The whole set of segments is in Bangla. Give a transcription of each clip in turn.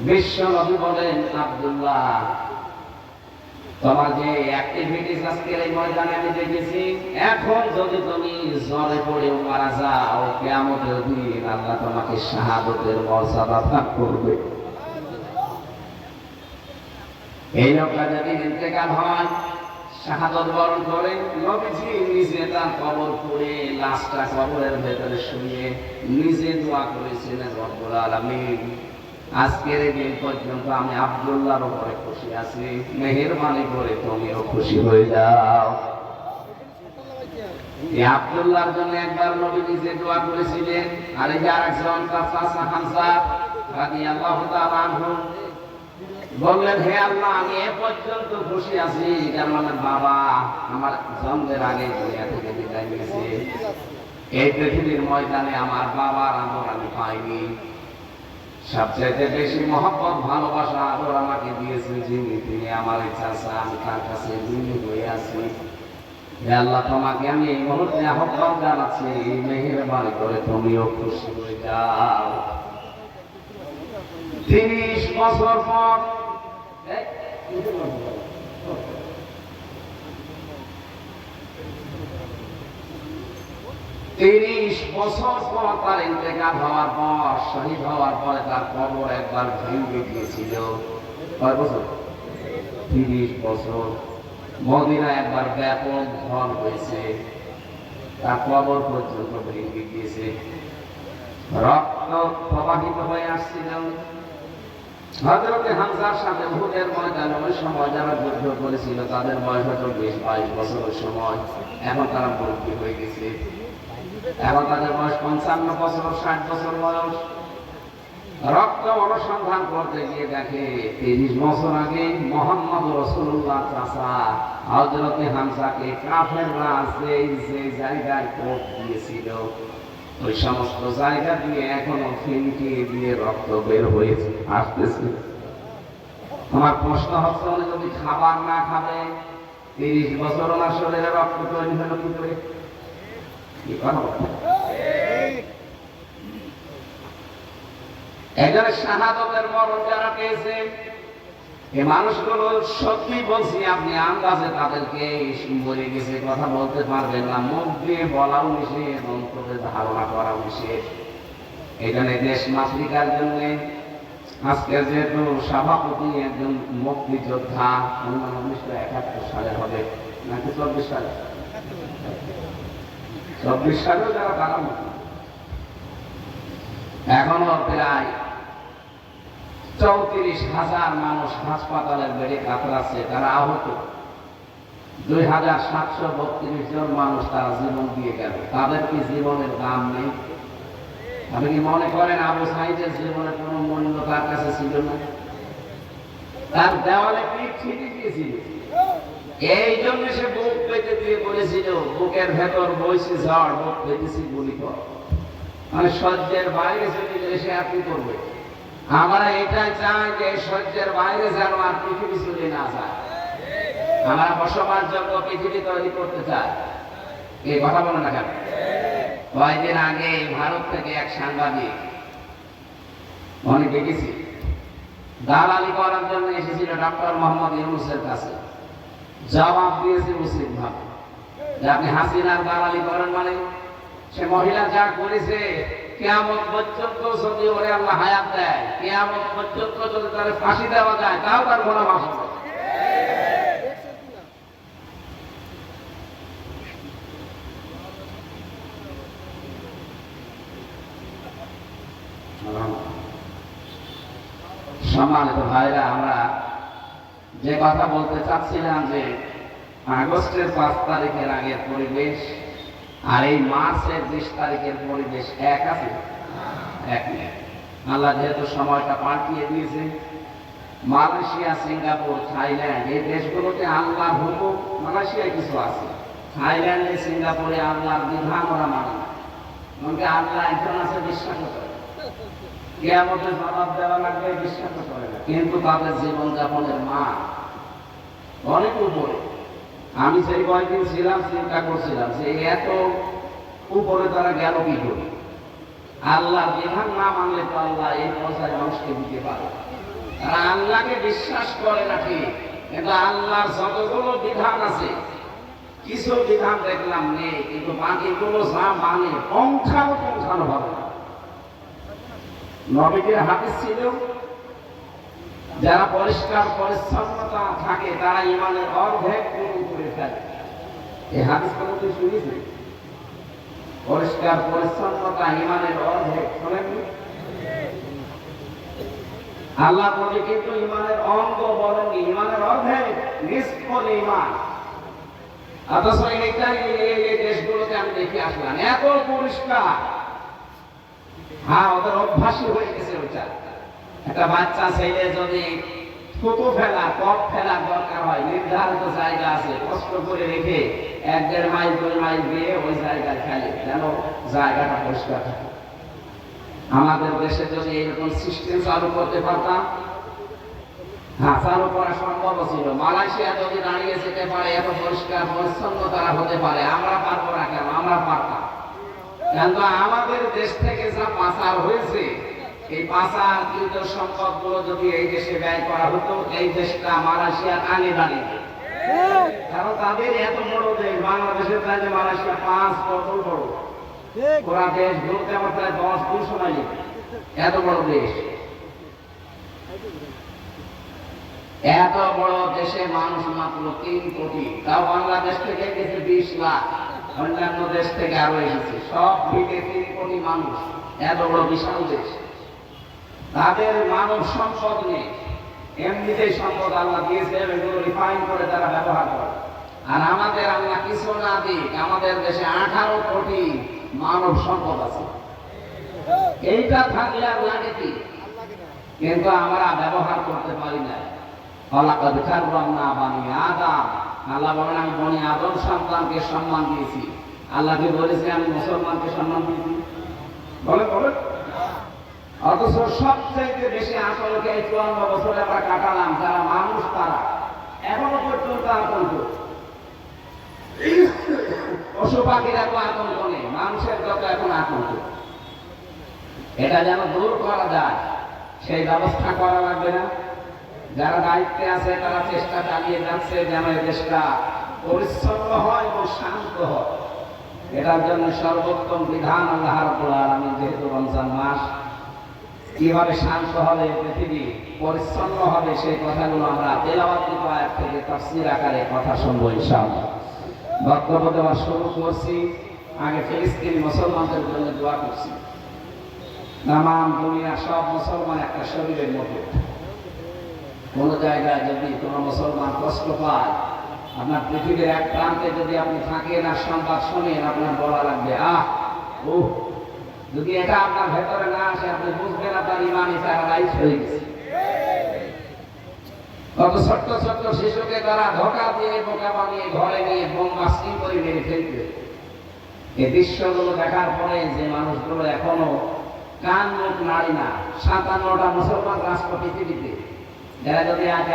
বিশ্বনবী বলেন, আব্দুল্লাহ, তোমার যে অ্যাক্টিভিটিস আজকের এই ময়দানে আমি দেখেছি, এখন যদি তুমি জ্বরে পড়েও মারা যাও, কিয়ামতের দিন আল্লাহ তোমাকে শাহাদাতের মর্যাদা দান করবে। এই লোকটা যদি ইন্তেকাল হয়, শাহাদাত বরণ করে, নবীজি নিজে তার কবর খুঁড়ে লাশটা কবরের ভেতরে শুয়ে নিজে দোয়া করেছিলেন, রব্বুল আলামিন, আজকের দিন পর্যন্ত আমি আব্দুল্লাহর উপরে খুশি আছি, মেহেরবানি করে তুমিও খুশি হয়ে যাও। এই আব্দুল্লাহর জন্য একবার নবী নিজে দোয়া করেছিলেন। আর এই যে আরেকজন চাচা হামজা রাদিয়াল্লাহু তাআলা আনহু বললেন, হে আল্লাহ, আমি এ পর্যন্ত খুশি আছি কারণ আমার বাবা আমার জন্মের আগে দুনিয়া থেকে বিদায় নিয়েছে। এই পৃথিবীর ময়দানে আমার বাবার আদর আমি পাইনি। সবচাইতে বেশি মহব্বত, ভালোবাসা, আদর আমাকে দিয়েছেন যিনি, তিনি আমার চাচা। আমি তার কাছে ঋণী হয়ে আছি। হে আল্লাহ, তোমাকে আমি এই মুহূর্তে আহ্বান জানাচ্ছি, মেহেরবানি করে তুমিও খুশি হয়ে যাও। 30 বছর পর 30 বছর পর তার ইন্তেকাল হওয়ার পর, শহীদ হওয়ার পরে তার কবর একবার ভেঙে গিয়েছিল। কয় বছর? 30 বছর। মদিনা একবার ব্যাপক ঝড় হয়েছে, তার কবর পর্যন্ত ভেঙে গিয়েছে, রক্ত প্রবাহিত হয়ে আসছিল। হযরত হামজার সাথে উহুদের ময়দানে ওই সময় যারা যুদ্ধ করেছিল তাদের বয়স হয়তো 20-22 বছরের সময়। এখন তারা মুরব্বী হয়ে গেছে, এখন তাদের বয়স 55 বছর, 60 বছর বয়স। রক্ত অনুসন্ধান করতে গিয়ে দেখে 30 বছর আগে মুহাম্মদ রাসূলুল্লাহ চাচা হযরত হামজাকে কাফেররা যে জায়গায় কোপ দিয়েছিল, ওই সমস্ত জায়গা দিয়ে এখনো ফিনকি দিয়ে রক্ত বের হয়ে আসতেছে। আমার প্রশ্ন হচ্ছে, উনি যদি খাবার না খাবে 30 বছর ওনার শরীরে রক্ত তৈরি হলো কি করে? কি কথা? একজনের শাহাদাতের মরণ যারা পেয়েছে, এই মানুষগুলো সত্যি বলছি, আপনি আন্দাজে তাদেরকে মরে গেছে কথা বলতে পারবেন না। মুখ দিয়ে বলাও নিষেধ, অন্তরে ধারণা করাও নিষেধ। এখানে দেশ মাতৃকার জন্য আজকের যেহেতু সভাপতি একজন মুক্তিযোদ্ধা, 1971 সালে হবে নাকি 24 সালে, 24 সালেও যারা দাঁড়ানো, এখনো প্রায় 34,000 মানুষ হাসপাতালের বেডে কাতরাচ্ছে, তারা আহত। 2,732 জন মানুষ তারা জীবন দিয়ে গেল। তাদের কি জীবনের দাম নেই? আপনি কি মনে করেন আবু সাঈদের জীবনের কোনো মূল্য তার কাছে ছিল না? তার দেওয়ালে পিঠ ছিটে দিয়েছিল, এই জন্য সে বুক পেতে দিয়ে বলেছিল, বুকের ভেতর বইছে ঝড়, বুক পেতেছি গুলি কর। মানে সহ্যের বাইরে যদি এসে আপনি করবে। আমরা এটাই চাই যে সহ্যের বাইরে যেন আর পৃথিবী চলে না যায়। আমরা বসবাসযোগ্য পৃথিবী তৈরি করতে চাই। এই কথা বলে না কেন? কয়েকদিন আগে ভারত থেকে এক সাংবাদিক, অনেক দেখেছি, দালালি করার জন্য এসেছিল ডক্টর মোহাম্মদ ইউনূসের কাছে। জবাব দিয়েছে উচিত ভাবে যে আপনি হাসিনার দালালি করেন, মানে সে মহিলা যা করেছে, কিয়ামত পর্যন্ত যদি ওরে আল্লাহ হায়াত দেয়, কিয়ামত পর্যন্ত যদি তার ফাঁসি দেওয়া যায়, তাও তার গুনাহ মাফ হবে। সম্মানিত ভাইরা, আমরা যে কথা বলতে চাচ্ছিলাম যে আগস্টের 5 তারিখের আগের পরিবেশ আর এই মার্চের 20 তারিখের পরিবেশ এক আছে? এক নেই। আল্লাহ যেহেতু সময়টা পাল্টিয়ে দিয়েছে, মালয়েশিয়া, সিঙ্গাপুর, থাইল্যান্ড, এই দেশগুলোতে আল্লাহর হুকুম, মালয়েশিয়ায় কিছু আছে, থাইল্যান্ডে, সিঙ্গাপুরে আল্লাহর বিধান ওরা মানে না। এমনকি আল্লাহ একজন আছে, বিশ্বাস করে, কিয়ামতের জবাব দেওয়া লাগবে, বিশ্বাস করে না, কিন্তু তাদের জীবনযাপনের মান অনেক উপরে। আমি সেই কয়েকদিন ছিলাম, চিন্তা করছিলাম যে এত উপরে তারা গেল কি করে। আল্লাহর বিধান না মানলে তো আল্লাহ এই পর্যায়ে মানুষকে দিতে পারে। তারা আল্লাহকে বিশ্বাস করে না ঠিক, কিন্তু আল্লাহর যতগুলো বিধান আছে কিছু বিধান দেখলাম নেই, কিন্তু বাকিগুলো যা মানে পঙ্খানো ভাবে না। নবীদের হাদিস ছিল যারা পরিষ্কার পরিচ্ছন্নতা থাকে তারা ইমানের অর্ধেক পূরণ করে ফেলে। এই হাদিস গুলো তুই শুনেছি? পরিষ্কার পরিচ্ছন্নতা ইমানের অর্ধেক, শোনেননি? আল্লাহ বলে কিন্তু ইমানের অঙ্গ বলেননি, ইমানের অর্ধেক নিষ্ফ ইমান। অথচ এই দেশগুলোতে আমি দেখে আসলাম এত পরিষ্কার, হ্যাঁ ওদের অভ্যাসই হয়ে গেছে ওইটা। একটা বাচ্চা ছেলে যদি থুতু ফেলা কপ ফেলার দরকার হয়, নির্ধারিত জায়গা আছে, কষ্ট করে রেখে 1-1.5 মাইল 2 মাইল দিয়ে ওই জায়গায় ফেলে, যেন জায়গাটা পরিষ্কার থাকে। আমাদের দেশে যদি এরকম সিস্টেম চালু করতে পারতাম, হ্যাঁ চালু করা সম্ভব ছিল। মালয়েশিয়া যদি দাঁড়িয়ে যেতে পারে, এত পরিষ্কার পরিচ্ছন্ন তারা হতে পারে, আমরা পারবো না কেন? আমরা পারতাম। কিন্তু আমাদের দেশ থেকে যা পাচার হয়েছে, এই পাচারকৃত সম্পদগুলো যদি এই দেশে ব্যয় করা হতো, এই দেশটা মালয়েশিয়ার আগে দাঁড়িয়ে। কারণ তাদের এত বড় দেশ, বাংলাদেশের চাইতে মালয়েশিয়া 5 বছর বড়। ওরা দেশ ঘুরতে আমার প্রায় 10 দিন সময় নেবে, এত বড় দেশ। এত বড় দেশে মানুষ মাত্র 3 কোটি, তাও বাংলাদেশ থেকে গেছে 20 লাখ, অন্যান্য দেশ থেকে আরো এসেছে, সব মিলে 3 কোটি মানুষ। এত বড় বিশাল দেশ, তাদের মানব সম্পদ নেই, এমনিতেই সম্পদ আল্লাহ দিয়েছে, এগুলো রিফাইন করে তারা ব্যবহার করে। আর আমাদের আল্লাহ কিছু না দিক, আমাদের দেশে 18 কোটি মানব সম্পদ আছে। এইটা থাকলে আর লাগে কি? কিন্তু আমরা ব্যবহার করতে পারি না। ওয়ালাকাদ কাররামনা বানি আদম, আল্লাহ বলেন আমি বনি আদম সন্তানকে সম্মান দিয়েছি। আল্লাহকে বলেছে আমি মুসলমানকে সম্মান দিয়েছি, বলে বলে। অথচ সবচেয়ে বেশি আতঙ্কে এই 54 বছরে আমরা কাটালাম, যারা মানুষ তারা এখনো পর্যন্ত আতঙ্ক। পশু পাখিরা তো আতঙ্ক নেই, মানুষের যত এখন আতঙ্ক। এটা যেন দূর করা যায়, সেই ব্যবস্থা করা লাগবে না? যারা দায়িত্বে আছে তারা চেষ্টা চালিয়ে যাচ্ছে যেন এই দেশটা পরিচ্ছন্ন হয় এবং শান্ত হয়। এটার জন্য সর্বোত্তম বিধান আল্লাহ রাব্বুল আলামিন, যেহেতু রমজান মাস, কিভাবে শান্ত হবে পৃথিবী, পরিচ্ছন্ন হবে, সেই কথাগুলো আমরা তেলাওয়াত আয়াত থেকে তাফসীর আকারে কথা শুনবো ইনশাআল্লাহ। বক্তব্য দেওয়া শুরু করছি, আগে ফিলিস্তিনি মুসলমানদের জন্য দোয়া করছি। তামাম দুনিয়া সব মুসলমান একটা শরীরের মতো। কোন জায়গায় যদি কোন মুসলমান কষ্ট পায়, আপনার পৃথিবীর এক প্রান্তে যদি আপনি থাকেন আর সংবাদ শোনেন, আপনার বলা লাগবে আহ ও। যদি এটা আপনার ভেতরে না আসে, আপনি বুঝবেন আপনার ইমানি প্যারালাইজ হয়ে গেছে। কত ছোট্ট ছোট্ট শিশুকে তারা ধোঁকা দিয়ে বোকা বানিয়ে ঘরে নিয়ে বোম মাস্কিং করে মেরে ফেলবে। এই দৃশ্যগুলো দেখার পরে যে মানুষগুলো এখনো কান মুখ নাড়ি না, 57টা মুসলমান রাষ্ট্র পৃথিবীতে, যারা যদি আজ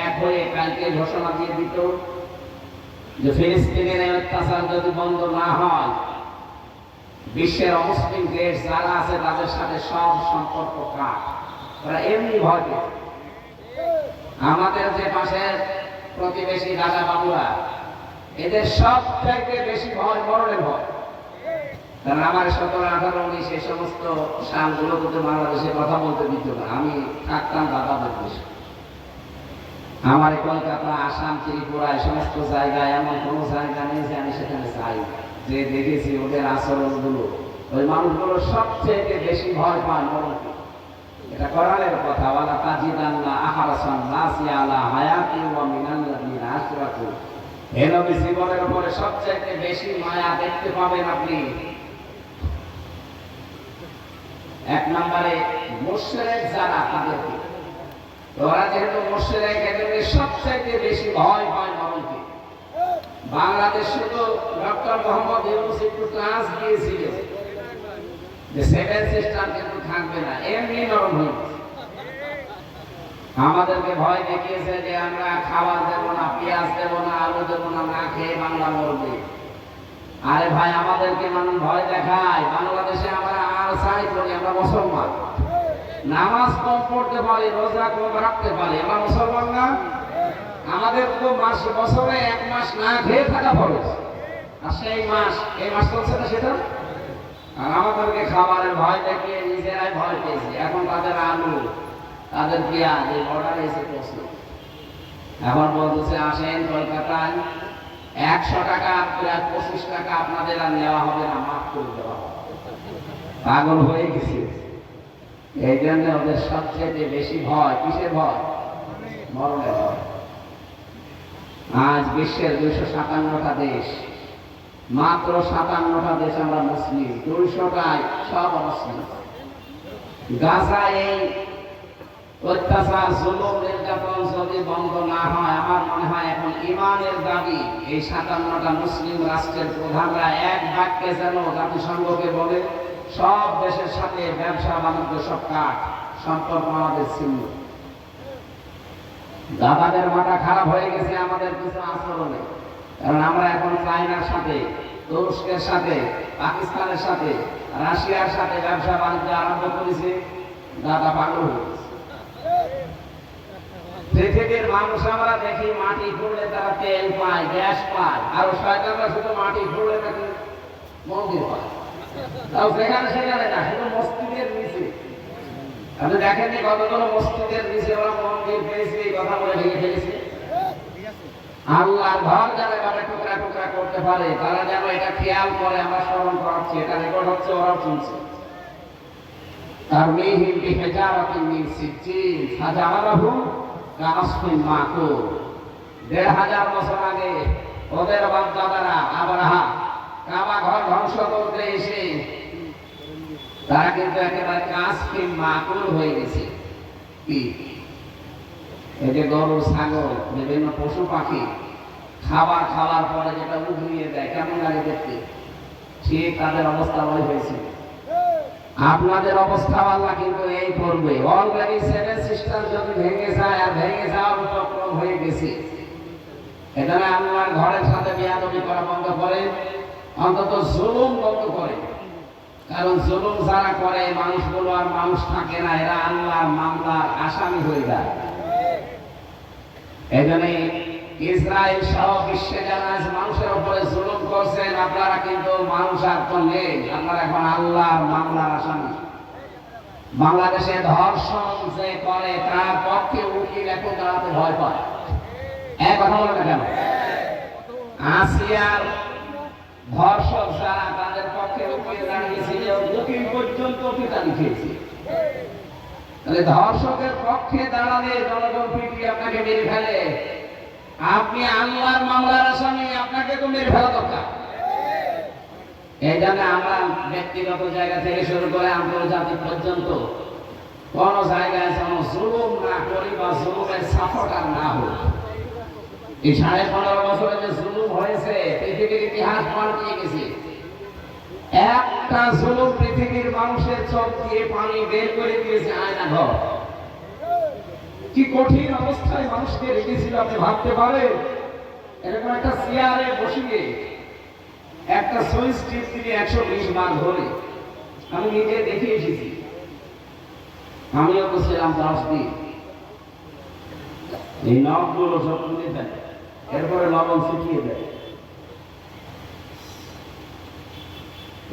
এক হয়ে কালকে ঘোষণা দিয়ে দিত যে ফিলিস্তিনের অত্যাচার যদি বন্ধ না হয়, বিশ্বের অমুসলিম দেশ যারা আছে তাদের সাথে সব সম্পর্ক কাট। ওরা এমনি ভয় পেত। আমাদের যে পাশের প্রতিবেশী দাদা বাবুরা, এদের সব থেকে বেশি ভয় মরণের ভয়। কারণ আমার 17, 18, 19 এই সমস্ত সালগুলোতে বাংলাদেশে কথা বলতে দিত না। আমি থাকতাম দাদাদের দেশে। আমার কলকাতা, আসাম, ত্রিপুরা এই সমস্ত জায়গায় এমন কোনো জায়গা নেই যে আমি সেখানে চাই, যে দেখেছি ওদের আচরণগুলো, ওই মানুষগুলো সবচেয়ে বেশি ভয় পায় মরণকে। এটা কোরআনের কথা, ওয়ালা তাজিদান্না আহরাসান নাসি আলা হায়াতি ওয়া মিনাল্লাযিনা আশরাকু। হে নবী, জীবনের উপরে সবচেয়ে বেশি মায়া দেখতে পাবেন আপনি এক নম্বরে মুশরিক যারা, তাদেরকে। ওরা যেহেতু মুশরিক, এদেরকে সবচেয়ে বেশি ভয় পায় মরণকে। বাংলাদেশে তো ডক্টর মোহাম্মদ ইউনূস একটু ক্লাস দিয়েছিল যে 7 সিস্টার কিন্তু থাকবে না, এমনি নরম হয়ে গেছে। আমাদেরকে ভয় দেখিয়েছে যে আমরা খাবার দেবো না, পেঁয়াজ দেবো না, আলু দেবো না, না খেয়ে বাংলা মরবে। আরে ভাই, আমাদেরকে মানুষ ভয় দেখায়, বাংলাদেশে আমরা আর চাই বলি আমরা মুসলমান, নামাজ কম পড়তে পারি, রোজা কম রাখতে পারি, আমরা মুসলমান না? আমাদের তো বছরে 1 মাস না খেয়ে থাকা ফরজ, আর সেই মাস এই মাস চলছে না সেটা। আর আমাদেরকে খাবারের ভয় দেখিয়ে নিজেরাই ভয় পেয়েছি। এখন তাদের আলু, তাদের পেঁয়াজ এই অর্ডার এসে প্রশ্ন, এখন বলতেছে আসেন কলকাতায় 100 টাকা প্রায় 25 টাকা আপনাদের আর নেওয়া হবে না, মাফ করে দেওয়া হবে। পাগল হয়ে গেছে। এই জন্য ওদের সবচেয়ে বেশি ভয় কিসের ভয়? মরণের ভয়। আজ বিশ্বের 257টা দেশ, মাত্র 57টা দেশ আমরা মুসলিম, 200টায় সব অমুসলিম। গাজায় এই অত্যাচার, জুলুম, নির্যাতন যদি বন্ধ না হয়, আমার মনে হয় এখন ইমানের দাবি এই 57টা মুসলিম রাষ্ট্রের প্রধানরা এক বাক্যে যেন জাতিসংঘকে বলে সব দেশের সাথে ব্যবসা বাণিজ্য সব কাট, সম্পর্ক আমাদের ছিন্ন। দাদাদের মাথা খারাপ হয়ে গেছে আমাদের কিছু আচরণে, কারণ আমরা এখন চায়নার সাথে, তুরস্কের সাথে, পাকিস্তানের সাথে, রাশিয়ার সাথে ব্যবসা বাণিজ্য আরম্ভ করেছে। দাদা পাগল হয়ে গেছে। পৃথিবীর মানুষ আমরা দেখি মাটি খুঁড়লে তারা তেল পায়, গ্যাস পায়, আর শয়তানরা শুধু মাটি খুঁড়লে নাকি মন্দির পায়, তাও সেখানে সেখানে না, শুধু মসজিদের নিচে। আপনি দেখেননি কতগুলো মসজিদের নিচে ওরা মন্দির পেয়েছে, এই কথা বলে ভেঙে ফেলেছে। আল্লাহর ঘর যারা এভাবে টুকরা টুকরা করতে পারে তারা যেন এটা খেয়াল করে, আমরা স্মরণ করাচ্ছি, এটা রেকর্ড হচ্ছে, ওরাও শুনছে। তারমিহিম বিহিজারাতিন মিন সিজ্জিল ফাজাআলাহুম কাআসফিন মাকুল। 1500 বছর আগে ওদের বাপ-দাদারা আব্রাহা কাবা ঘর ধ্বংস করতে এসে তারা কিন্তু একেবারে কাআসফিন মাকুল হয়ে গেছে। কি এই যে গরু, ছাগল, বিভিন্ন পশু পাখি খাবার খাওয়ার পরে যেটা উগলিয়ে দেয়, কেমন লাগে দেখতে, ঠিক তাদের অবস্থা ওই হয়েছে। আপনাদের অবস্থা আল্লাহ কিন্তু এই করবে। অলরেডি 7 সিস্টার যদি ভেঙে যায়, আর ভেঙে যাওয়ার উপক্রম হয়ে গেছে। এখানে আল্লাহর ঘরের সাথে বেয়াদবি করা বন্ধ করে, অন্তত জুলুম বন্ধ করে। কারণ জুলুম যারা করে মানুষগুলো আর মানুষ থাকে না, এরা আল্লাহর মামলার আসামি হয়ে যায়। এই জন্য ইসরায়েল সহ বিশ্বে যারা মানুষের উপরে জুলুম করছেন, আপনারা কিন্তু মানুষ আর তো নেই, আপনারা এখন আল্লাহর মামলার আসামি। বাংলাদেশে ধর্ষণ যে করে তার পক্ষে উকিল এখন দাঁড়াতে ভয় পায়। এক কথা বলে না কেন? আসিয়ার ধর্ষক যারা, তাদের পক্ষে উকিল দাঁড়িয়েছিল, উকিল পর্যন্ত পিতা লিখেছে। তাহলে ধর্ষকের পক্ষে দাঁড়ালে জনগণ পিটিয়ে আপনাকে মেরে ফেলে, আপনি আল্লাহর মামলার আসামি, আপনাকে তো মেরে ফেলা দরকার। এই জন্য আমরা ব্যক্তিগত জায়গা থেকে শুরু করে আন্তর্জাতিক পর্যন্ত কোন জায়গায় যেন জুলুম না করি বা জুলুমের সাপোর্টার না হোক। এই 15.5 বছরে যে জুলুম হয়েছে, পৃথিবীর ইতিহাস পাল্টিয়ে গেছে। একটা জুলুম পৃথিবীর মানুষের চোখ দিয়ে পানি বের করে দিয়েছে আয়না ঘর। কি কঠিন অবস্থায় মানুষকে রেখেছিল আপনি ভাবতে পারেন? এরকম একটা চেয়ারে বসিয়ে একটা সুইচ টিপ দিয়ে 120 বার ধরে, আমি নিজে দেখে এসেছি। আমিও তো ছিলাম 10 দিন। এই নখগুলো সব তুলে দেয়, এরপরে লবণ ছিটিয়ে দেয়।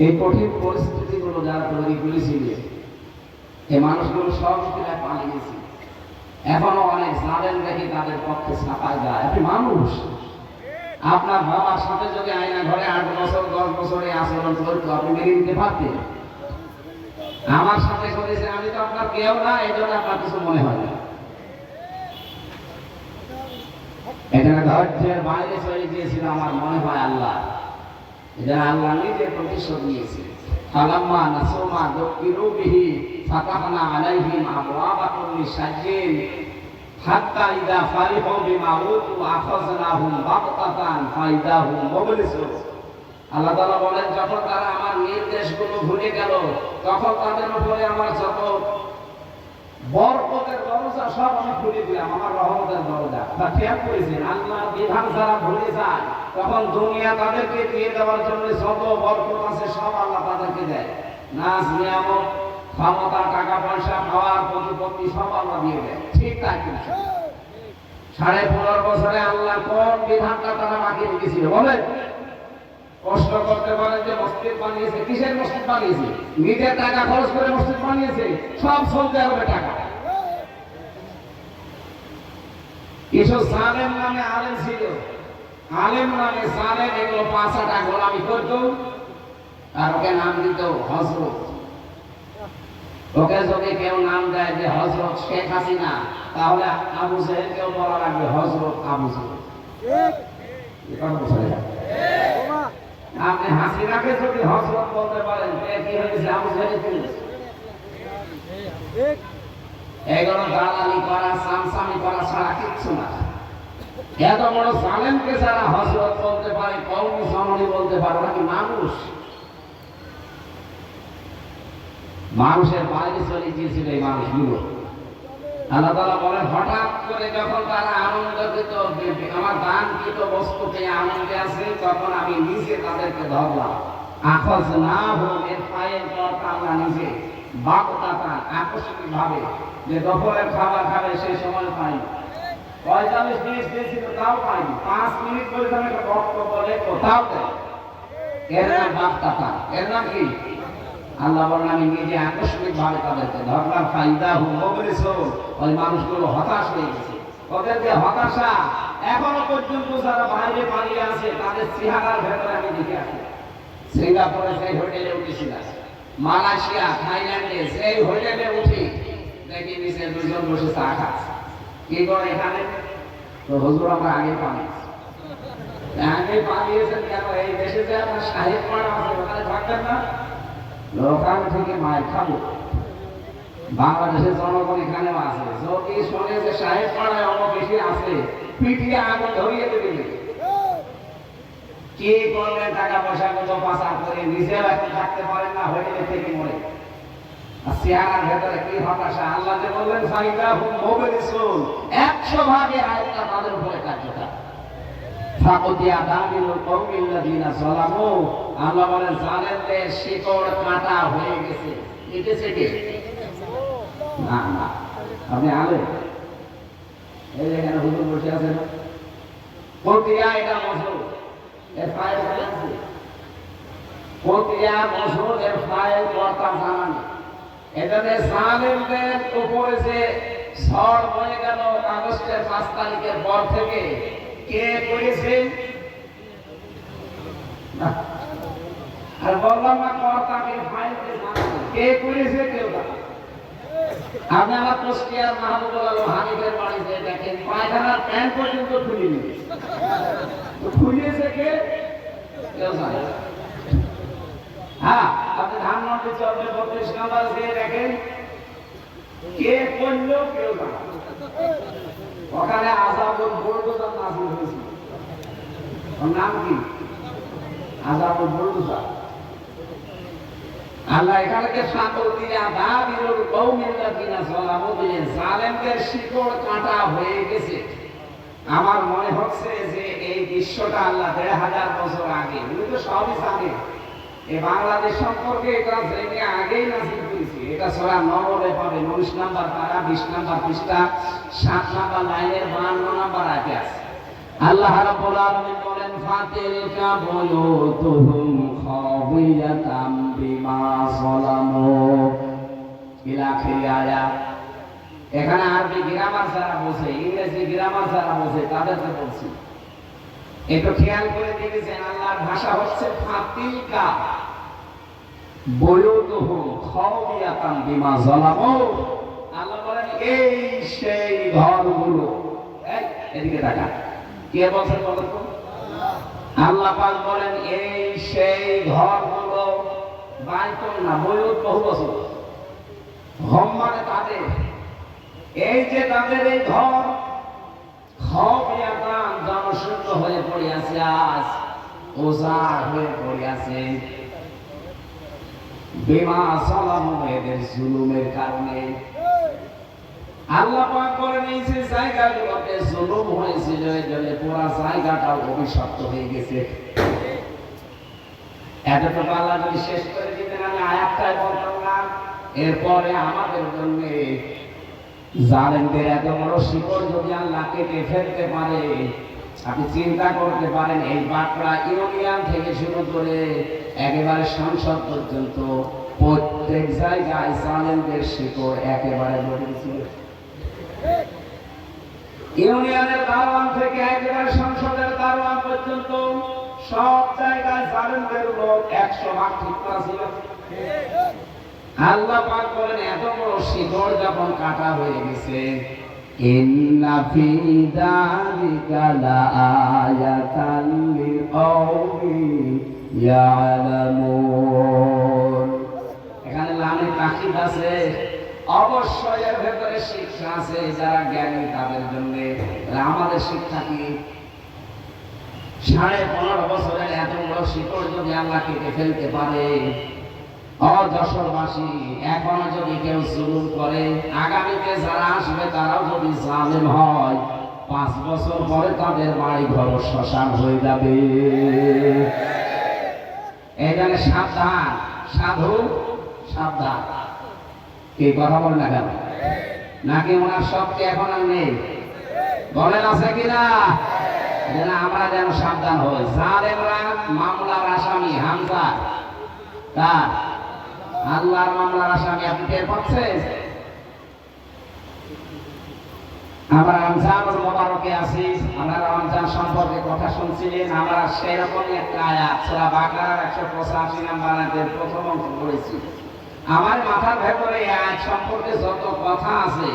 এই কঠিন পরিস্থিতিগুলো যারা তৈরি করেছিল, এই মানুষগুলো সব পালিয়েছে। এখনো অনেক জানেন দেখি তাদের পক্ষে ছাপায় যায়। আপনি মানুষ, আপনার বাবার সাথে যদি আয়না ঘরে 8 বছর 10 বছরে আচরণ করতো, আপনি মেনে নিতে পারতেন? আমার সাথে করেছে, আমি তো আপনার কেউ না, এই জন্য আপনার কিছু মনে হয় না। এখানে ধৈর্যের বাইরে চলে গিয়েছিল আমার মনে হয় আল্লাহ। এটা আল্লাহ নিজে প্রতিশোধ নিয়েছে। ফালাম্মা নাসুমা যুকিরু বিহি ফাতাহনা আলাইহিম আবওয়াবা কুল্লি শাইইন হাত্তা ইযা ফারিহু বিমা উতু আখাযনাহুম বাগতাতান ফাইদা হুম মুবলিসুন। আল্লাহ তাআলা বলেন, যখন তারা আমার নির্দেশগুলো ভুলে গেল, তখন তাদের উপরে আমার যত বরকতের দরজা সব আমি খুলে দিলাম, আমার রহমতের দরজা। তা খেয়াল করেছেন, আল্লাহর বিধান যারা ভুলে যায়, তখন দুনিয়া তাদেরকে দিয়ে দেওয়ার জন্য যত বরকত আছে সব আল্লাহ তাদেরকে দেয়। নাচ নিয়ামক ক্ষমতা টাকা পয়সা পাওয়ার প্রতিপত্তি সব আল্লাহ দিয়ে দেয়, ঠিক তাই কিনা? 15.5 বছরে আল্লাহ কোন বিধানটা তারা বাকি রেখেছিল বলেন? কষ্ট করতে পারেন যে মসজিদ বানিয়েছে, কিসের মসজিদ বানিয়েছে? নিজের টাকা খরচ করে মসজিদ বানিয়েছে, সব সৌদি আরবের টাকা। কিছু সালেম নামে আলেম ছিল, আলেম নামে সালেম, এগুলো 5-8টা গোলামি করতো আর ওকে নাম দিত হযরত। ওকে যদি কেউ নাম দেয় যে হযরত শেখ হাসিনা, তাহলে আবু জেহেলকেও বলা লাগবে হযরত আবু জেহেল। আপনি হাসিনাকে যদি হযরত বলতে পারেন, কি হয়েছে? আবু জেহেল এগুলো দালালি করা, সামসামি করা ছাড়া কিচ্ছু না। এত বড় জালেমকে যারা হযরত বলতে পারে, কওমি জননী বলতে পারে, নাকি মানুষ? মানুষের বাইরে চলে গিয়েছিল এই মানুষগুলো। আল্লাহ তাআলা বলেন, হঠাৎ করে যখন তারা আনন্দিত, আমার দানকৃত বস্তু পেয়ে আনন্দে আছে, তখন আমি নিজে তাদেরকে ধরলাম। আখাযনাহুম, এর ফাইল কর্তা আমরা নিজে, বাগতাতান, আকস্মিক ভাবে, যে দুপুরের খাবার খাবে সেই সময় পাইনি। 45 মিনিট দিয়েছিল, তাও পাইনি। 5 মিনিট বলে একটা বক্তব্য লেখো, তাও দেয়। এর নাম বাগতাতান। এর নাম কি? আল্লাহ বলেন, আমি নিজে আকস্মিক ভাবে তাদেরকে ধরলাম। ফাইদাহুম মুবলিসুন, ওই মানুষগুলো হতাশ হয়ে গেছে। ওদের যে হতাশা, এখনো পর্যন্ত যারা বাইরে পালিয়ে আছে তাদের চেহারার ভেতরে আমি দেখে আসি। সিঙ্গাপুরে সেই হোটেলে উঠেছিলাম, মালয়েশিয়া, থাইল্যান্ডে সেই হোটেলে উঠি, দেখি নিচে দুজন বসে চা খাচ্ছে। কি করে এখানে? তো হুজুর আমরা আগে পালিয়েছি। আগে পালিয়েছেন কেন? এই দেশে যে আপনার সাহেব পাড়া আছে, ওখানে থাকবেন না? ওখান থেকে মায়ের খাবো। বাংলাদেশের জনগণ এখানেও আছে, যদি শোনে যে সাহেব পাড়ায় অনেক বেশি আছে, পিটিয়ে আগুন ধরিয়ে দেবে। কি করবেন? টাকা পয়সা গুলো পাচার করে নিজেও এখন থাকতে পারেন না, হোটেলে থেকে মরে। আর চেহারার ভেতরে কি হতাশা! আল্লাহ যে বললেন ফাইদাহুম মুবলিসুন, 100 ভাগের আয়াতটা তাদের উপরে কার্যকর। ফাকুতিয়া দাবিলুল কওমিল্লাযিনা যালামু, আল্লাহ বলেন জালেমদের শিকড় কাটা হয়ে গেছে। কেটেছে কে? না না, আপনি আলেম, এই এখানে হুজুর বসে আছেন, কোতিয়া এটা মজুর, এর ফাইল আছে। কোতিয়া মজুর, এর ফাইল কর্তা জানান। এটাতে জালেমদের উপরে যে ঝড় হয়ে গেল আগস্টের 5 তারিখের পর থেকে, কে করেছে? আর বললাম না কর্তাকে, ফাইলকে জানান। কে করেছে? কেউ না। আপনি আমার কুষ্টিয়ার মাহবুবুল আলম হানিফের বাড়িতে দেখেন, পায়খানার প্যান্ট পর্যন্ত খুলিনি। খুলিয়েছে কে? কেউ জানে। হ্যাঁ, আপনি ধানমন্ডি চলবে 32 নম্বর দিয়ে দেখেন, কে করলো? কেউ জানে। ওখানে আযাবুল বুলডোজার নাজিল হয়েছিল। ওর নাম কি? আযাবুল বুলডোজার। আল্লাহ এখানে ফাকুতিয়া দাবিলুল কওমিল্লাযিনা যালামু, জালেমদের শিকড় কাটা হয়ে গেছে। আমার মনে হচ্ছে যে এই দৃশ্যটা আল্লাহ 1500 বছর আগে, উনি তো সবই জানে, এই বাংলাদেশ সম্পর্কে এটা জেনে আগেই নাজিল করেছে। এটা সূরা নমলে পাবে, 19 নম্বর পারা, 20 নম্বর পৃষ্ঠা, 7 নম্বর লাইনের 52 নম্বর আয়াতে আছে। আল্লাহ রাব্বুল আলামিন বলেন, ফাতিলকা বুয়ুতুহুম খাবিয়াতাম বিমা যালামু ইলা আখির আয়াত। এখানে আরবি গ্রামার যারা বোঝে, ইংরেজি গ্রামার যারা বোঝে, তাদেরকে বলছি, একটু খেয়াল করে দেখেছেন, আল্লাহর ভাষা হচ্ছে ফাতিলকা বুয়ুতুহুম খাবিয়াতাম বিমা যালামু। আল্লাহ বলেন এই সেই ঘরগুলো, এদিকে তাকা, কে বলছেন বলেন তো? আল্লাহ পাক বলেন এই সেই ঘরগুলো, বাইতুল না, বুয়ুত বহু বছর, ঘর মানে তাদের, এই যে তাদের এই ঘর, খাবিয়াতান জনশূন্য হয়ে পড়ে আছে, আজ উজাড় হয়ে পড়ে আছে, বিমা যালামু, এদের জুলুমের কারণে। আল্লাহ পাক বলেন এই যে জায়গাগুলোতে জুলুম হয়েছিল, এজন্য পুরো জায়গাটাও অভিশপ্ত হয়ে গেছে। এতটুকু আল্লাহ যদি শেষ করে দিতেন, আমি একটাই বলতাম না। এরপরে আমাদের জন্য জালেমদের এত বড় শিকড় যদি আল্লাহ কেটে ফেলতে পারে, আপনি চিন্তা করতে পারেন এই বাঁকড়া ইউনিয়ন থেকে শুরু করে একেবারে সংসদ পর্যন্ত প্রত্যেক জায়গায় জালেমদের শিকড় একেবারে গভীর ছিল। ইউনিয়নের দারোয়ান থেকে একেবারে সংসদের দারোয়ান পর্যন্ত সব জায়গায় জালেমদের লোক 100 ভাগ ঠিক ছিল। আল্লাহ পাক বলেন এত বড় শিকড় যখন কাটা হয়ে গেছে, ইন্না ফি যালিকা লাআয়াতান লিকাওমি ইয়ালামুন। এখানে লামে তাকিদ আছে, অবশ্যই এর ভেতরে শিক্ষা আছে যারা জ্ঞানী তাদের জন্য। আমাদের শিক্ষা কি? 15.5 বছরের এত বড় শিকড় যদি আল্লাহ কেটে ফেলতে পারে, যশোরবাসী এখনো যদি কেউ জুলুম করে, আগামীতে যারা আসবে তারাও যদি জালেম হয়, 5 বছর পরে তাদের বাড়ি ঘর শ্মশান হয়ে যাবে। এখানে সাবধান, সাধু সাবধান। কে কথা বল না কেন? নাকি ওনার শক্তি এখন আর নেই? বলেন আছে কিনা? আমরা যেন সাবধান হই। জালেমরা মামলার আসামি হামজা, তার আল্লাহর মামলার আসামি। আপনি টের পাচ্ছেন? আমরা রমজানুল মুবারকে আছি, আমরা রমজান সম্পর্কে কথা শুনছিলেন। আমরা সেরকমই একটা আয়াত সূরা বাকারার 185 নম্বর আয়াতের প্রথম অংশ পড়েছি। আমার মাথার ভেতরে এই আয়াত সম্পর্কে যত কথা আছে,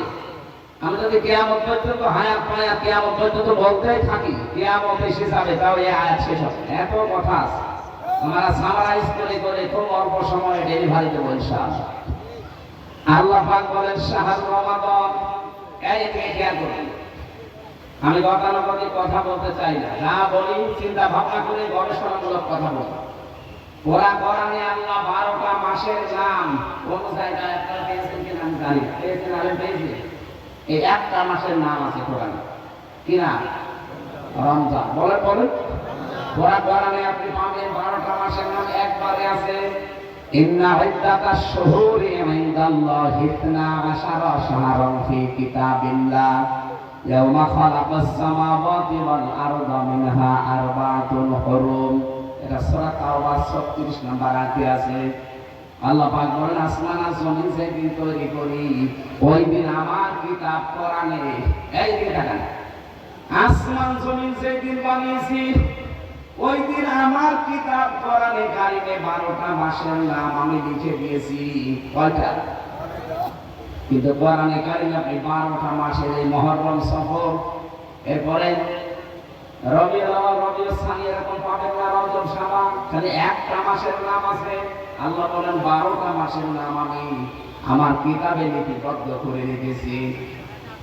আমি যদি কিয়ামত পর্যন্ত হায়াত পাই, কিয়ামত পর্যন্ত বলতেই থাকি, কিয়ামত এসে যাবে তাও এই আয়াত শেষ হবে, এত কথা আছে। আমরা সামারাইজ করে করে খুব অল্প সময়ে ডেলিভারি দেবো ইনশাআল্লাহ। আল্লাহ পাক বলেন শাহরুর রমাদান। এই দিকে খেয়াল করুন, আমি গতানুগতিক কথা বলতে চাই না, যা বলি চিন্তা ভাবনা করে গবেষণামূলক কথা বলি। কোরআনে আল্লাহ 12টা মাসের নাম কোন জায়গায় একটা পেয়েছেন কিনা আমি জানি না, পেয়েছেন আলেম পেয়েছে। এই একটা মাসের নাম আছে কোরআনে, কি নাম? রমজান। বলেন বলেন। কোরআনে আপনি পাবেন 12টা মাসের নাম একবারে আছে। ইন্না ইদ্দাতাশ শুহুরি ইনদাল্লাহি 12 শাহরান ফি কিতাবিল্লাহ ইয়াওমা খালাকাস সামাওয়াতি ওয়াল আরদা মিনহা আরবাতুন হুরুম। এটা সূরা তাওবা 36 নম্বর আয়াতে আছে। আল্লাহ পাক বলেন আসমান আর জমিন যেদিন তৈরি করি, ওই দিন আমার কিতাব কোরআনে, এই দিন দেখেন, আসমান জমিন যেদিন বানিয়েছি ওই দিন আমার কিতাব কোরআনে কারিমে 12টা মাসের নাম আমি লিখে দিয়েছি। কয়টা? কিন্তু কোরআনে কারিমে আপনি 12টা মাসের এই মুহররম, সফর, এরপরে রবিউল আউয়াল, রবিউল সানি এরকম পাবেন না, রজব, শাবান, খালি একটা মাসের নাম আছে। আল্লাহ বলেন 12টা মাসের নাম আমি আমার কিতাবে লিপিবদ্ধ করে রেখেছি।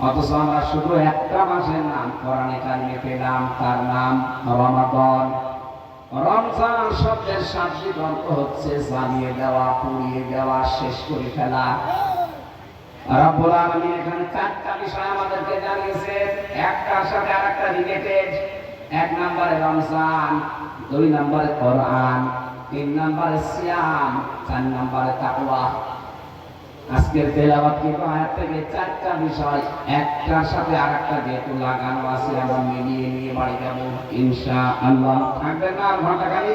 অথচ আমরা শুধু একটা মাসের নাম কোরআনে কারিমে পেলাম, তার নাম রমাদান। রমজান শব্দের শাব্দিক অর্থ হচ্ছে জ্বালিয়ে দেওয়া, পুড়িয়ে দেওয়া, শেষ করে ফেলা। রব্বুল আলামিন এখানে 4টা বিষয় আমাদেরকে জানিয়েছেন, একটার সাথে আরেকটা রিলেটেড। 1 নম্বরে রমজান, 2 নম্বরে কোরআন, 3 নম্বরে সিয়াম, 4 নম্বরে তাকওয়া। আজকের তেলাওয়াত কিন্তু আয়াত থেকে 4টা বিষয় একটার সাথে আরেকটা যেহেতু লাগানো আছে, আমরা মিলিয়ে নিয়ে বাড়ি যাব ইনশাআল্লাহ। থাকবে না আর ঘন্টা খালি?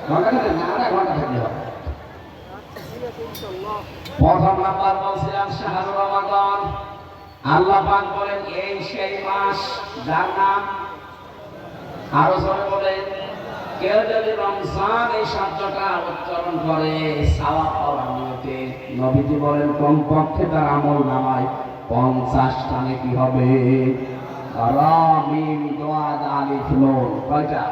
ঘন্টা খালি না, আধা ঘন্টা থাকলে হবে। প্রথম নাম্বার বলছিলাম শাহরুর রমাদান। আল্লাহ পাক বলেন এই সেই মাস যার নাম, আরো জোরে বলেন, কেউ যদি রমজান এই শব্দটা উচ্চারণ করে সওয়াব পাওয়ার নিয়তে, নবীজি বলেন কমপক্ষে তার আমল নামায় 50টা নেকি হবে। রামিম দাদ আলিফ নুন, কয়টা?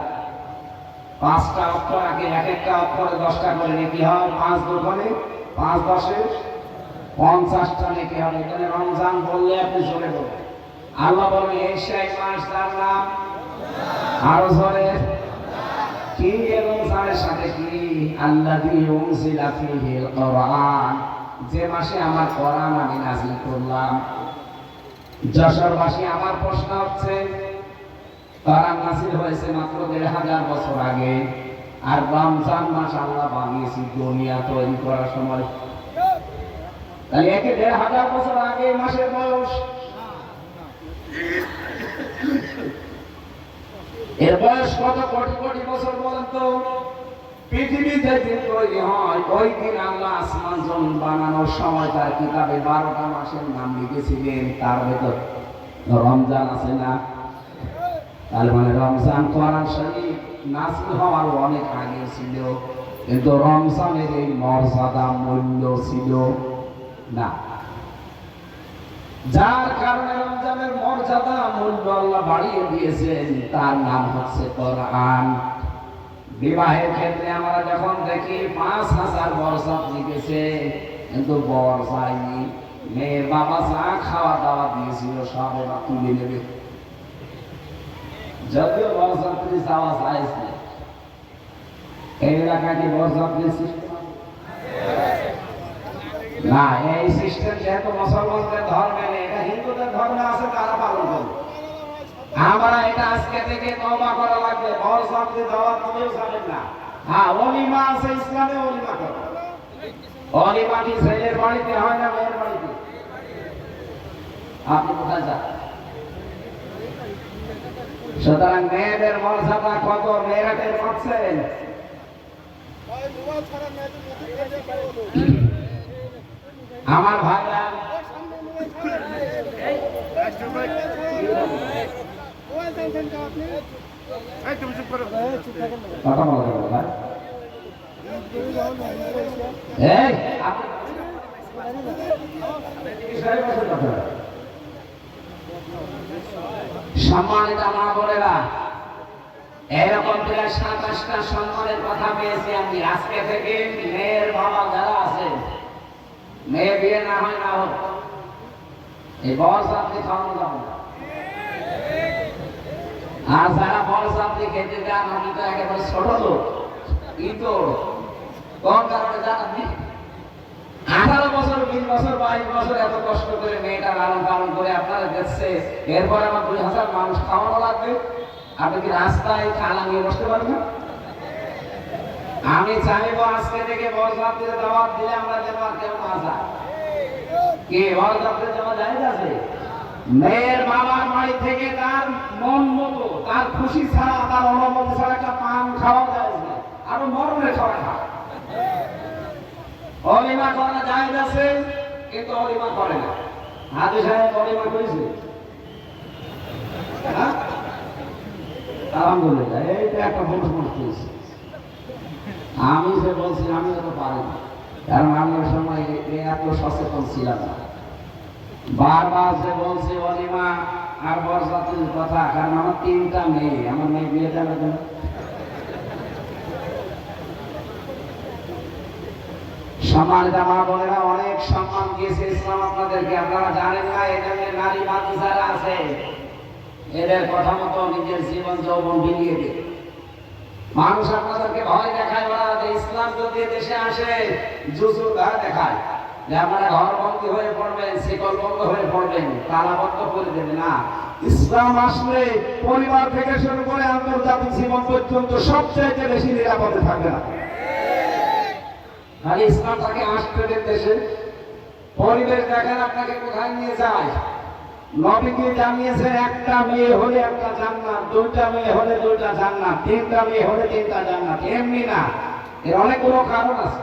5টা অক্ষর আগে, এক একটা অক্ষরে 10টা করে নেকি হয়। 5 দুগুণে 5 10এ 50টা নেকি হবে। এখানে রমজান বললে আপনি জোরে বলবেন। আল্লাহ বলেন এই সেই মাস যার নাম, আরো জোরে, কি রমজানের সাথে কি? আল্লাযী উনজিলা ফীহিল কোরআন, যে মাসে আমার কোরআন আমি নাযিল করলাম। যশোরবাসী, আমার প্রশ্ন হচ্ছে, কোরআন নাযিল হয়েছে মাত্র 1500 বছর আগে, আর রমজান মাস আল্লাহ বানিয়েছি দুনিয়া তৈরি করার সময়। তাহলে ১,৫০০ বছর আগে মাসের বয়স, এর বয়স কত কোটি কোটি বছর বলেন তো? পৃথিবী যেদিন তৈরি হয় ওই দিন আল্লাহ আসমান জমিন বানানোর সময় তার কিতাবে ১২টা মাসের নাম লিখেছিলেন, তার ভেতর রমজান আছে না? তার মানে রমজান কোরআন শরীফ নাযিল হওয়ার অনেক আগে ছিল, কিন্তু রমজানের এই মর্যাদা মূল্য ছিল না, যার কারণে রমজানের মর্যাদা মূল্য আল্লাহ বাড়িয়ে দিয়েছেন। তার নাম হচ্ছে কোরআন। বিবাহের ক্ষেত্রে আমরা যখন দেখি ৫,০০০ বরসাত লিখেছে, কিন্তু বর যায়নি, মেয়ের বাবা যা খাওয়া দাওয়া দিয়েছিল সব এবার তুলে নেবে। যদিও বরযাত্রী যাওয়া যায় এই এলাকায় কি বরযাত্রীর সিস্টেম না? এই সিস্টেম যেহেতু মুসলমানদের ধর্মে নেই, এটা হিন্দুদের ধর্মে আছে, তারা পালন করবে। আমরা এটা আজকে থেকে তওবা করা লাগবে। বরযাত্রী দাওয়াত দিলেও যাবেন না। হ্যাঁ, ওলিমা আছে, ইসলামে ওলিমা করে। ওলিমা কি ছেলের বাড়িতে হয় না মেয়ের বাড়িতে? আপনি কোথায় যান? সুতরাং মেয়েদের মর্যাদা কত মেয়েরা টের পাচ্ছেন? আমার ভাইরা কথা বলতে ভাই, সম্মানিত মা বোনেরা, এরকম প্রায় ২৭টা সম্মানের কথা পেয়েছি আমি। আজকে থেকে মেয়ের বাবা যারা আছেন, মেয়ে বিয়ে না হয় না হোক, এই বরযাত্রী খাওয়ানো যাবে না। আর যারা বরযাত্রী খেতে যান, আমি তো একেবারে ছোট লোক, কিন্তু কোন কারণে জান আপনি? ১৮ বছর, ২০ বছর, ২২ বছর এত কষ্ট করে মেয়েটা লালন পালন করে আপনারা দেখছে, এরপরে আমার ২,০০০ মানুষ খাওয়ানো লাগবে। আপনি কি রাস্তায় খালা নিয়ে বসতে পারবেন? আমি চাইবো আজকে থেকে বরযাত্রীর দাওয়াত দিলে আমরা যেন আর কেউ না যায়। কি বরযাত্রী যাওয়া যায়? আছে মেয়ের বাবার বাড়ি থেকে তার মন মতো, তার খুশি ছাড়া, তার অনুমতি ছাড়া একটা পান খাওয়া যায় না, আরো মরণে খাওয়া খায়। অলিমা করা যায় আছে, কিন্তু অলিমা করে না। হাজি সাহেব অলিমা করেছে? আলহামদুলিল্লাহ, এইটা একটা বড় সমস্যা। আমি যে বলছি আমি তো পারি না, কারণ আমার সময় এত সচেতন ছিলাম না। বারবার যে বলছি অলিমা আর বরযাত্রীর কথা, কারণ আমার ৩টা মেয়ে, আমার মেয়ে বিয়ে দেওয়া যাবে। সম্মানিত মা বোনেরা, অনেক সম্মান দিয়েছে ইসলাম আপনাদেরকে, আপনারা জানেন না। এখানে নারী বাদী যারা আছে, এদের কথা মতো নিজের জীবন যৌবন বিলিয়ে দেয়। মানুষ আপনাদেরকে ভয় দেখায়, ওরা যে ইসলাম যদি দেশে আসে জুজুর ঘা দেখায় যে আপনারা ঘরবন্দি হয়ে পড়বেন, শিকলবদ্ধ হয়ে পড়বেন, তালাবদ্ধ করে দেবে না। ইসলাম আসলে পরিবার থেকে শুরু করে আন্তর্জাতিক জীবন পর্যন্ত সবচাইতে বেশি নিরাপদে থাকবে না। খালি ইসলাম তাকে আসতে দেশে পরিবেশ দেখেন আপনাকে কোথায় নিয়ে যায়। নবীকে জানিয়েছেন একটা মেয়ে হলে একটা জান্নাত, 2টা মেয়ে হলে 2টা জান্নাত, 3টা মেয়ে হলে 3টা জান্নাত। এমনি না, এর অনেকগুলো কারণ আছে।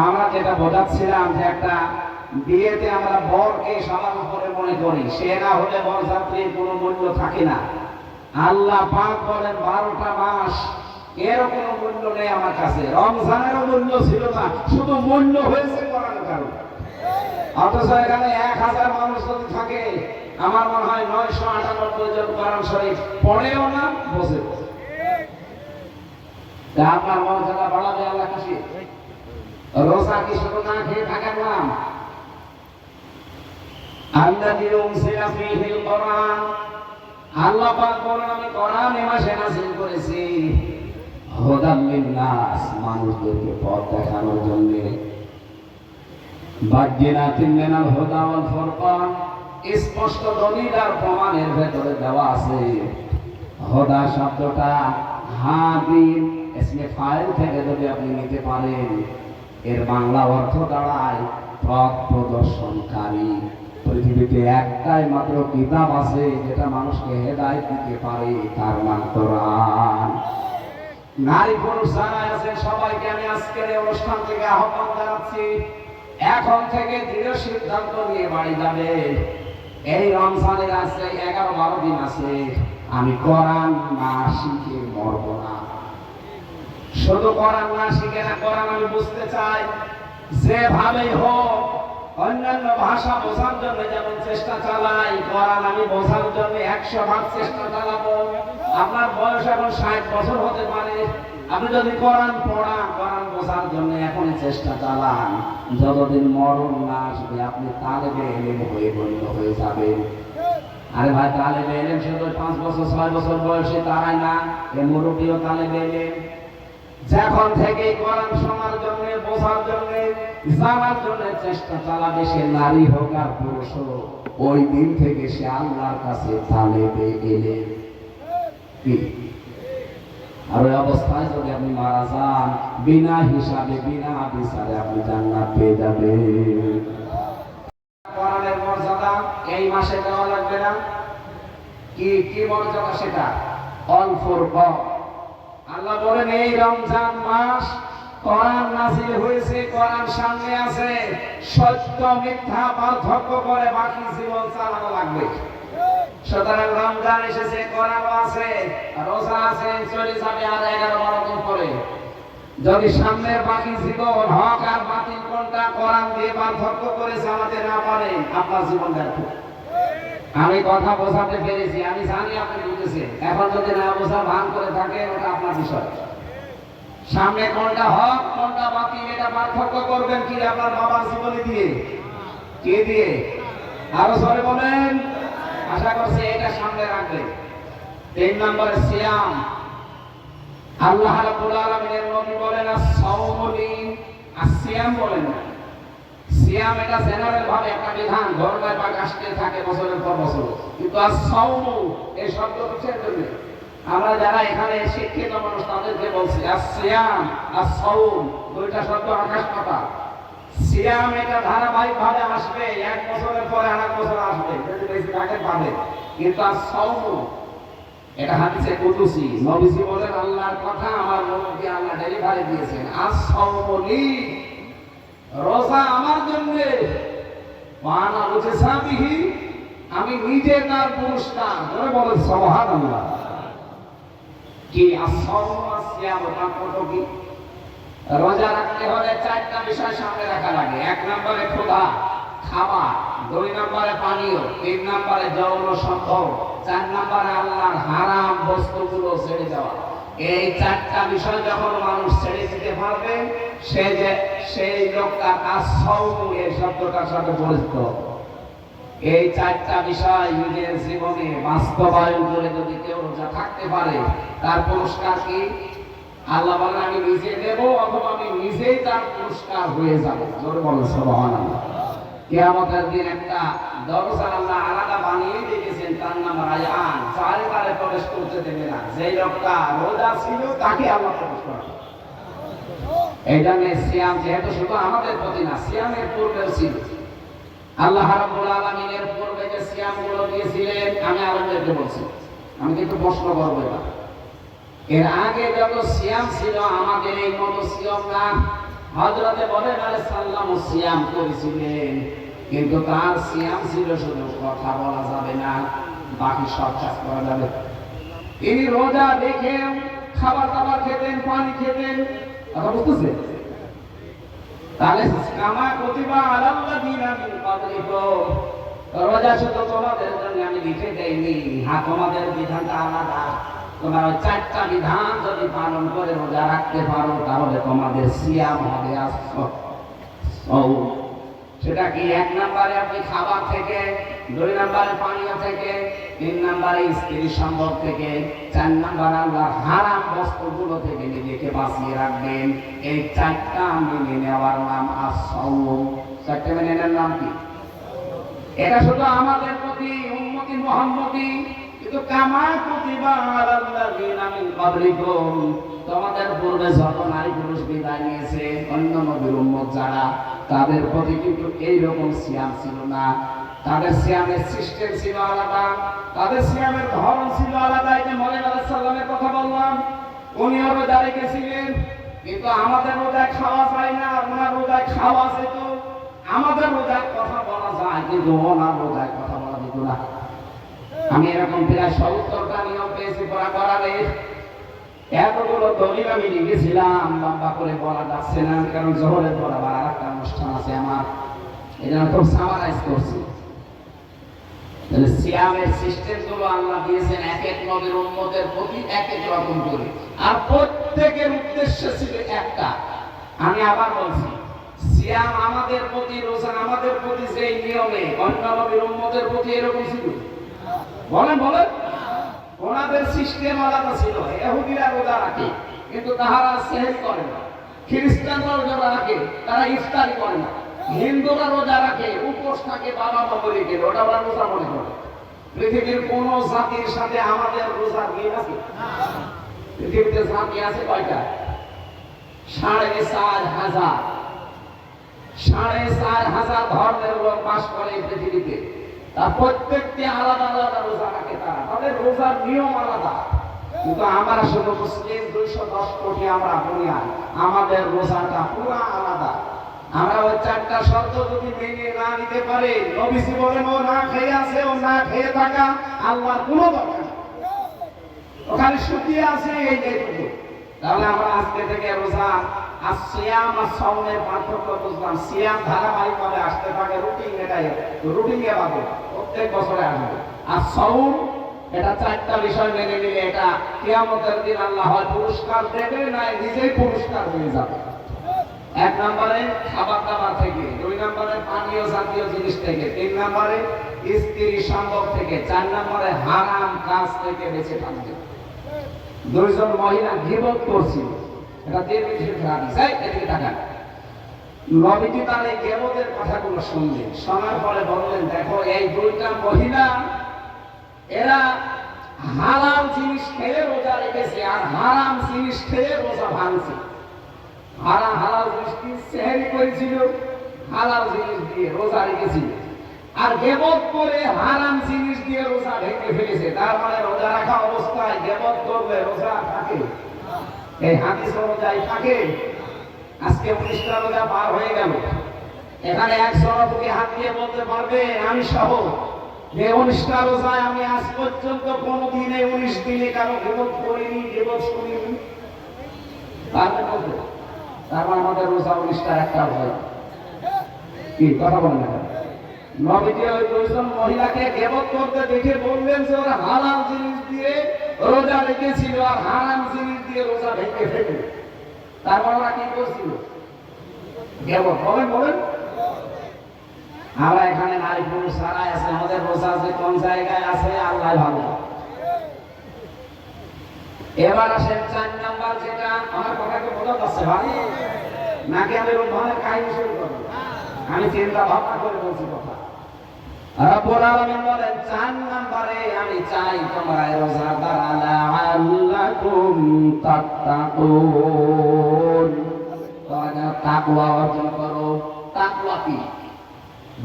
আমরা যেটা বোঝাচ্ছিলাম যে একটা বিয়েতে আমরা বরকে সবার উপরে মনে করি, সে না হলে বরযাত্রীর কোনো মূল্য থাকে না। আল্লাহ পাক বলেন 12টা মাস, এর কোনো মূল্য নেই আমার কাছে। রমজানেরও মূল্য ছিল না, শুধু মূল্য হয়েছে কোরআনের কারণে। অথচ এখানে ১,০০০ মানুষ যদি থাকে, আমার মনে হয় ৯৯৮ জন কোরআন শরীফ পড়েও না, বসে আপনার মর্যাদা বাড়াবে আল্লাহ খুশি। রোজা কি শুধু না খেয়ে থাকার নাম? আল্লাহ পাক বলেন আমি কোরআন এ মাসে নাযিল করেছি হুদাল লিন-নাস, মানুষদেরকে পথ দেখানোর জন্য। বায়্যিনাতিন মিনাল হুদা ওয়াল ফুরকান, স্পষ্ট দলিল আর প্রমাণের ভেতরে দেওয়া আছে। হুদা শব্দটা হাদিন ইসমে ফাইল থেকে যদি আপনি নিতে পারেন, এর বাংলা অর্থ দাঁড়ায় পথ প্রদর্শনকারী। পৃথিবীতে একটাই মাত্র কিতাব আছে যেটা মানুষকে হেদায়েত দিতে পারে, তার নাম কোরআন। নারী পুরুষ যারা আছেন সবাইকে আমি আজকের এই অনুষ্ঠান থেকে আহ্বান জানাচ্ছি, এখন থেকে দৃঢ় সিদ্ধান্ত নিয়ে বাড়ি যাবে। এই রমজানের আছে 11-12 দিন আছে, আমি কোরআন না শিখে মরব না। শুধু কোরআন না শিখে না, কোরআন আমি বুঝতে চাই। যেভাবেই হোক অন্যান্য ভাষা বোঝার জন্য যেমন চেষ্টা চালাই, কোরআন আমি বোঝার জন্য 100 ভাগ চেষ্টা চালাবো। আপনার বয়স এখন 60 বছর হতে পারে, আপনি যদি কোরআন পড়া, কোরআন বোঝার জন্য এখনই চেষ্টা চালান, যতদিন মরণ না আসবে আপনি তালেবে ইলম হয়ে গণ্য হয়ে যাবেন। আরে ভাই, তালেবে ইলম শুধু 5 বছর 6 বছর বয়সে তারাই না, এ মুরব্বীও তালেবে ইলম। যখন থেকে কোরআন শোনার জন্য, বোঝার জন্য, জানার জন্য চেষ্টা চালাবে, সে নারী হোক আর পুরুষ হোক, ওই দিন থেকে সে আল্লাহর কাছে তালেবে ইলম। আর ওই অবস্থায় যদি আপনি মারা যান, বিনা হিসাবে বিনা বিচারে আপনি জান্নাত পেয়ে যাবেন। কোরআনের মর্যাদা এই মাসে দেওয়া লাগবে না? কি কি মর্যাদা সেটা? অল ফুরকান। আল্লাহ বলেন এই রমজান মাস কোরআন নাযিল হয়েছে, কোরআন সামনে আছে, সত্য মিথ্যা পার্থক্য করে বাকি জীবন চালানো লাগবে। সুতরাং রমজান এসেছে, কোরআনও আছে, রোজা আছে, চলে যাবে আর 11-12 দিন পরে। যদি সামনের বাকি জীবন হক আর বাতিল কোনটা কোরআন দিয়ে পার্থক্য করে চালাতে না পারেন, আপনার জীবন ব্যর্থ। আমি কথা বোঝাতে পেরেছি, আমি জানি আপনি বুঝেছেন। এখন যদি না বোঝার ভান করে থাকেন, ওটা আপনার বিষয়। সামনে কোনটা হক কোনটা বাতিল এটা পার্থক্য করবেন কি আপনার বাবার জীবনী দিয়ে? কে দিয়ে? আরো জোরে বলেন। আশা করছি এটা সামনে রাখবেন। 3 নম্বরে সিয়াম। আল্লাহ রাব্বুল আলামিনের নবী বলেন as-সাওমু লি, as-সিয়াম বলেন না। সিয়াম এটা জেনারেল ভাবে একটা বিধান, ধর্মের ভাগ আসতে থাকে বছরের পর বছর, কিন্তু as-সাওমু এই শব্দ কিসের জন্য? আমরা যারা এখানে শিক্ষিত মানুষ তাদেরকে বলছি as-সিয়াম as-সাওম দুইটা শব্দ আকাশ পাতাল। সিয়াম এটা ধারাবাহিক ভাবে আসবে, 1 বছরের পরে আরেক বছর আসবে, যদি বেশি থাকে পাবে। কিন্তু as-সাওমু এটা হাদিসে কুদসি, নবীজি বলেন আল্লাহর কথা আমার নবী আল্লাহ ডেলিভারি দিয়েছেন, as-সাওমু লি, রোজা আমার জন্য, ওয়ানা উজসাবিহি, আমি নিজে তার পুরস্কার। ধরে বলেন সুবহানাল্লাহ। কি as-সাওমু as-সিয়াম তার কত কি? রোজা রাখতে হলে 4টা বিষয় সামনে রাখা লাগে। 1 নম্বরে ক্ষুধা, খাবার, 2 নম্বরে পানীয়, 3 নম্বরে যৌন সম্ভোগ, 4 নম্বরে আল্লাহর হারাম বস্তুগুলো ছেড়ে দেওয়া। এই 4টা বিষয় যখন মানুষ ছেড়ে দিতে পারবে, সেই লোকটা as-সাওমু এই শব্দটার সাথে পরিচিত। এই 4টা বিষয় নিজের জীবনে বাস্তবায়ন করে যদি কেউ রোজা থাকতে পারে, তার পুরস্কার কি? আল্লাহ বলেন আমি নিজে দেব, অথবা আমি নিজেই তার পুরস্কার হয়ে যাব। জোরে বলেন সুবহানাল্লাহ। কিয়ামতের দিন একটা দরজা আল্লাহ আলাদা বানিয়ে দিয়েছেন, তার নাম রায়্যান। চারিপারে প্রবেশ করতে দেবে না। যেই লোকটা রোজা ছিল তাকে আল্লাহ প্রবেশ করাবে। এই জন্য সিয়াম যেহেতু শুধু আমাদের প্রতি না, সিয়ামের পূর্বেও ছিল। আল্লাহ রাব্বুল আলামিনের পূর্বে যে সিয়ামগুলো দিয়েছিলেন, আমি আরবদেরকে বলছি, আমি কিন্তু প্রশ্ন করবো এবার। এর আগে যত সিয়াম ছিল আমাদের এই মতো সিয়াম না। হযরতে ইব্রাহিম আলাইহিস সালাম সিয়াম করেছিলেন, কিন্তু তার সিয়াম ছিল শুধু কথা বলা যাবে না, বাকি সব কাজ করা যাবে। তিনি রোজা রেখে খাবার দাবার খেতেন, পানি খেতেন। কথা বুঝতেছেন? তাহলে কামা কুতিবা আলাল্লাযিনা মিন ক্বাবলিকুম, রোজা শুধু তোমাদের জন্য আমি লিখে দেইনি, হ্যাঁ তোমাদের বিধানটা আলাদা। তোমরা 4টা বিধান যদি পালন করে রোজা রাখতে পারো, তাহলে তোমাদের সিয়াম হবে as-সাওম। সেটা কি? 1 নম্বরে আপনি খাবার থেকে, 2 নম্বরে পানীয় থেকে, 3 নম্বরে স্ত্রীর সম্ভোগ থেকে, 4 নম্বরে আল্লাহর হারাম বস্তুগুলো থেকে নিজেকে বাঁচিয়ে রাখবেন। এই 4টা মেনে নেওয়ার নাম as-সাওম। 4টা মেনে নেওয়ার নাম কি? এটা শুধু আমাদের প্রতি উম্মতি মুহাম্মদি কিন্তু কামা কুতিবা আলাল্লাযিনা মিন ক্বাবলিকুম, তোমাদের পূর্বে যত নারী পুরুষ বিদায় নিয়েছে অন্য নবীর উম্মত যারা, তাদের প্রতি কিন্তু এইরকম সিয়াম ছিল না। তাদের সিয়ামের সিস্টেম ছিল আলাদা, তাদের সিয়ামের ধরন ছিল আলাদা। এই যে মরিয়ম আলাইহিস সালামের কথা বললাম, উনিও রোজা রেখেছিলেন, কিন্তু আমাদের রোজায় খাওয়া যায় না, ওনার রোজায় খাওয়া যেত। আমাদের রোজায় কথা বলা যায়, কিন্তু ওনার রোজায় কথা বলা যেত না। আমি এরকম প্রায় 70টা নিয়ম পেয়েছি পড়া করারে। এতগুলো দলিল আমি লিখেছিলাম, লম্বা করে বলা যাচ্ছে না, কারণ জোহরের পর আবার আর একটা অনুষ্ঠান আছে আমার, এই জন্য খুব সামারাইজ করছি। তাহলে সিয়ামের সিস্টেম গুলো আল্লাহ দিয়েছেন এক এক নবীর উম্মতের প্রতি এক এক রকম করে, আর প্রত্যেকের উদ্দেশ্য ছিল একটা। আমি আবার বলছি, সিয়াম আমাদের প্রতি, রোজা আমাদের প্রতি যে নিয়মে, অন্য নবীর উম্মতের প্রতি এরকম ছিল। বলেন বলেন, ওনাদের সিস্টেম আলাদা ছিল। ইহুদিরা রোজা রাখে কিন্তু তাহারা সেহরি করে না, খ্রিস্টানরা রোজা রাখে তারা ইফতারি করে না, হিন্দুরা রোজা রাখে উপোস থাকে বাবা মরে গেলে, ওটা ওরা রোজা মনে করে। পৃথিবীর কোন জাতির সাথে আমাদের রোজা মিল আছে? পৃথিবীতে জাতি আছে কয়টা? 4,500। 4,500 ধর্মের লোক বাস করে এই পৃথিবীতে। তার প্রত্যেকটি আলাদা আলাদা রোজা রাখে, তাদের রোজার নিয়ম আলাদা। কিন্তু আমরা শুধু মুসলিম 210 কোটি, আমরা বুনিয়াদ, আমাদের রোজাটা পুরো আলাদা। আমরা ওই 4টা শর্ত যদি মেনে না নিতে পারি, নবীজি বলেন ও না খেয়ে আছে, ও না খেয়ে থাকা আল্লাহর কোনো দরকার নেই, ওখানে শুকিয়ে আছে এই যেটুকু। তাহলে আমরা আজকে থেকে রোজা আর সিয়াম আর সাওমের পার্থক্য বুঝলাম। সিয়াম ধারাবাহিকভাবে আসতে থাকে, রুটিন, এটাই রুটিন এ বাদে প্রত্যেক বছরে আসবে। আর সাওম এটা 4টা বিষয় মেনে নিলে এটা কিয়ামতের দিন আল্লাহ হয় পুরস্কার দেবে, না নিজেই পুরস্কার হয়ে যাবে। 1 নম্বরে খাবার দাবার থেকে, 2 নম্বরে পানীয় জাতীয় জিনিস থেকে, 3 নম্বরে স্ত্রী সম্ভব থেকে, 4 নম্বরে হারাম কাজ থেকে বেঁচে থাকবে। 2 জন মহিলা গীবত করছিল, এটা তিরমিজির হাদিস। এদিকে তাকান, নবীজি তার এই গীবতের কথাগুলো শুনলেন, শোনার পরে বললেন, দেখো এই 2টা মহিলা এরা হালাল জিনিস খেয়ে রোজা রেখেছে, আর হারাম জিনিস খেয়ে রোজা ভাঙছে। হালাল জিনিস কি? সেহরি করেছিল, হালাল জিনিস দিয়ে রোজা রেখেছিল, আর গীবত করে হারাম জিনিস দিয়ে রোজা ভেঙে ফেলেছে। তার মানে রোজা রাখা অবস্থায় গীবত করলে রোজা থাকে? এই হাদিস অনুযায়ী থাকে। আজকে 19টা রোজা পার হয়ে গেল, এখানে 100 বুকে হাত দিয়ে বলতে পারবে আমি সহ যে 19টা রোজায় আমি আজ পর্যন্ত কোনোদিনে 19 দিনে কারো গীবত করিনি, গীবত শুনিনি? পারবে বলতে? তার মানে আমাদের রোজা 19টার একটা হয় কি? কথা বলেন না। নবীজি ওই 2 জন মহিলাকে গীবত করতে দেখে বললেন যে ওরা হালাল জিনিস দিয়ে রোজা রেখেছিল, আর হারাম জিনিস দিয়ে রোজা ভেঙে ফেলে। তার মানে ওরা কি করছিল? গীবত। বলেন বলেন। আমরা এখানে নারী পুরুষ সারাই আছে, আমাদের রোজা যে কোন জায়গায় আছে আল্লাহ ভালো। এবার আসেন 4 নাম্বার, যেটা আমার কথাকে বোঝা যাচ্ছে ভাই নাকি আমি রোজনের কাহিনী শুরু করবো? আমি চিন্তা ভাবনা করে বলছি কথা। রব্বুল আলামিন বলেন 4 নম্বরে আমি চাই তোমরা রোজাদার লাআল্লাকুম তাত্তাকুন, তোমরা তাকওয়া অর্জন করো। তাকওয়া কি?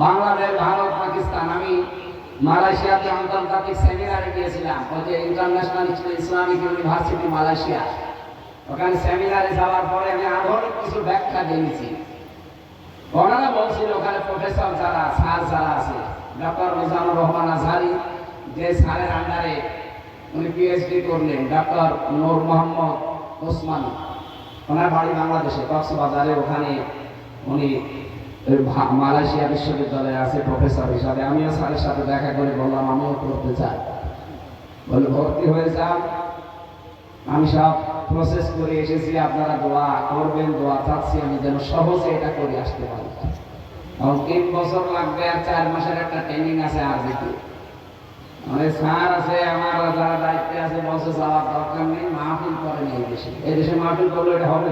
বাংলাদেশ, ভারত, পাকিস্তান, আমি মালয়েশিয়াতে আন্তর্জাতিক সেমিনারে গিয়েছিলাম, ওই যে ইন্টারন্যাশনাল ইসলামিক ইউনিভার্সিটি মালয়েশিয়া। ওখানে সেমিনারে যাওয়ার পরে আমি আধুনিক কিছু ব্যাখ্যা জেনেছি। ওনারা বলছিল ওখানে প্রফেসর যারা, স্যার যারা আছে, ডক্টর মিজানুর রহমান আজহারি, যে স্যারের আন্ডারে উনি পিএইচডি করলেন, ডক্টর নূর মোহাম্মদ ওসমান, ওনার বাড়ি বাংলাদেশে কক্সবাজারে, ওখানে উনি মালয়েশিয়া বিশ্ববিদ্যালয়ে আছে প্রফেসর হিসাবে। আমিও স্যারের সাথে দেখা করে বললাম আমিও করতে চাই। বলে ভর্তি হয়ে যান, আমি সব প্রসেস করে এসেছি, আপনারা দোয়া করবেন, দোয়া চাচ্ছি আমি যেন সহজে এটা করে আসতে পারি। এবং 3 বছর লাগবে, আর 4 মাসের একটা ট্রেনিং আছে। আর যেতে অনেক স্যার আছে আমার যারা দায়িত্বে আছে, বসে যাওয়ার দরকার নেই, মাহফিল করেন এই দেশে। এই দেশে মাহফিল করলে এটা হবে?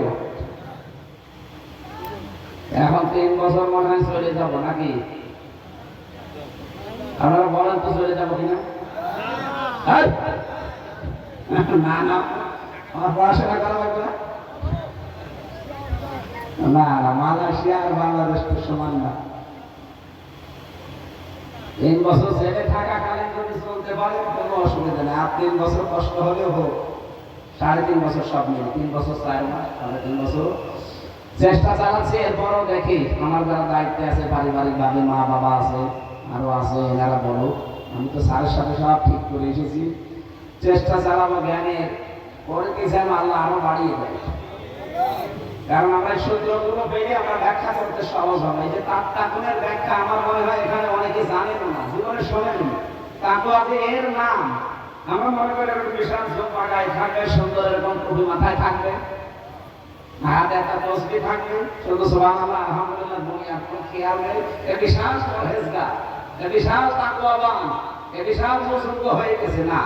এখন 3 বছর মনে হয় চলে যাবো নাকি? আপনারা বলেন তো চলে যাবো কিনা? না না, আমার পড়াশোনা করা লাগবে না। না না, মালয়েশিয়া আর বাংলাদেশ তো সমান না। 3 বছর জেলে থাকাকালীন যদি চলতে পারে কোনো অসুবিধা নেই। আর 3 বছর কষ্ট হলেও হোক, 3.5 বছর সব মিলে, 3 বছর 4 মাস, 3.5 বছর চেষ্টা চালাচ্ছি। এরপরও দেখি আমার যারা দায়িত্বে আছে পারিবারিক ভাবে, মা বাবা আছে, আরো আছে, এনারা বলো। আমি তো স্যারের সাথে সব ঠিক করে এসেছি, চেষ্টা চালাবো জ্ঞানের পরে কি যেন আল্লাহ আরো বাড়িয়ে দেয়। কারণ আমরা সূত্রগুলো পেলে আমরা ব্যাখ্যা করতে সহজ হবে। এই যে তাত্ত্বিকের ব্যাখ্যা আমার মনে হয় এখানে অনেকে জানেন না, জীবনে শোনেন। তারপর যে এর নাম আমরা মনে করি একটা বিশাল পাগায় থাকবে, সুন্দর এরকম টুপি মাথায় থাকবে, হাতে একটা তসবি থাকবে, শুধু সুবহানাল্লাহ আলহামদুলিল্লাহ বুনিয়াদ কোনো খেয়াল নেই। এ বিশাল পরহেজগার, এ বিশাল তাকওয়াবান, এ বিশাল বুজুর্গ হয়ে গেছে। না,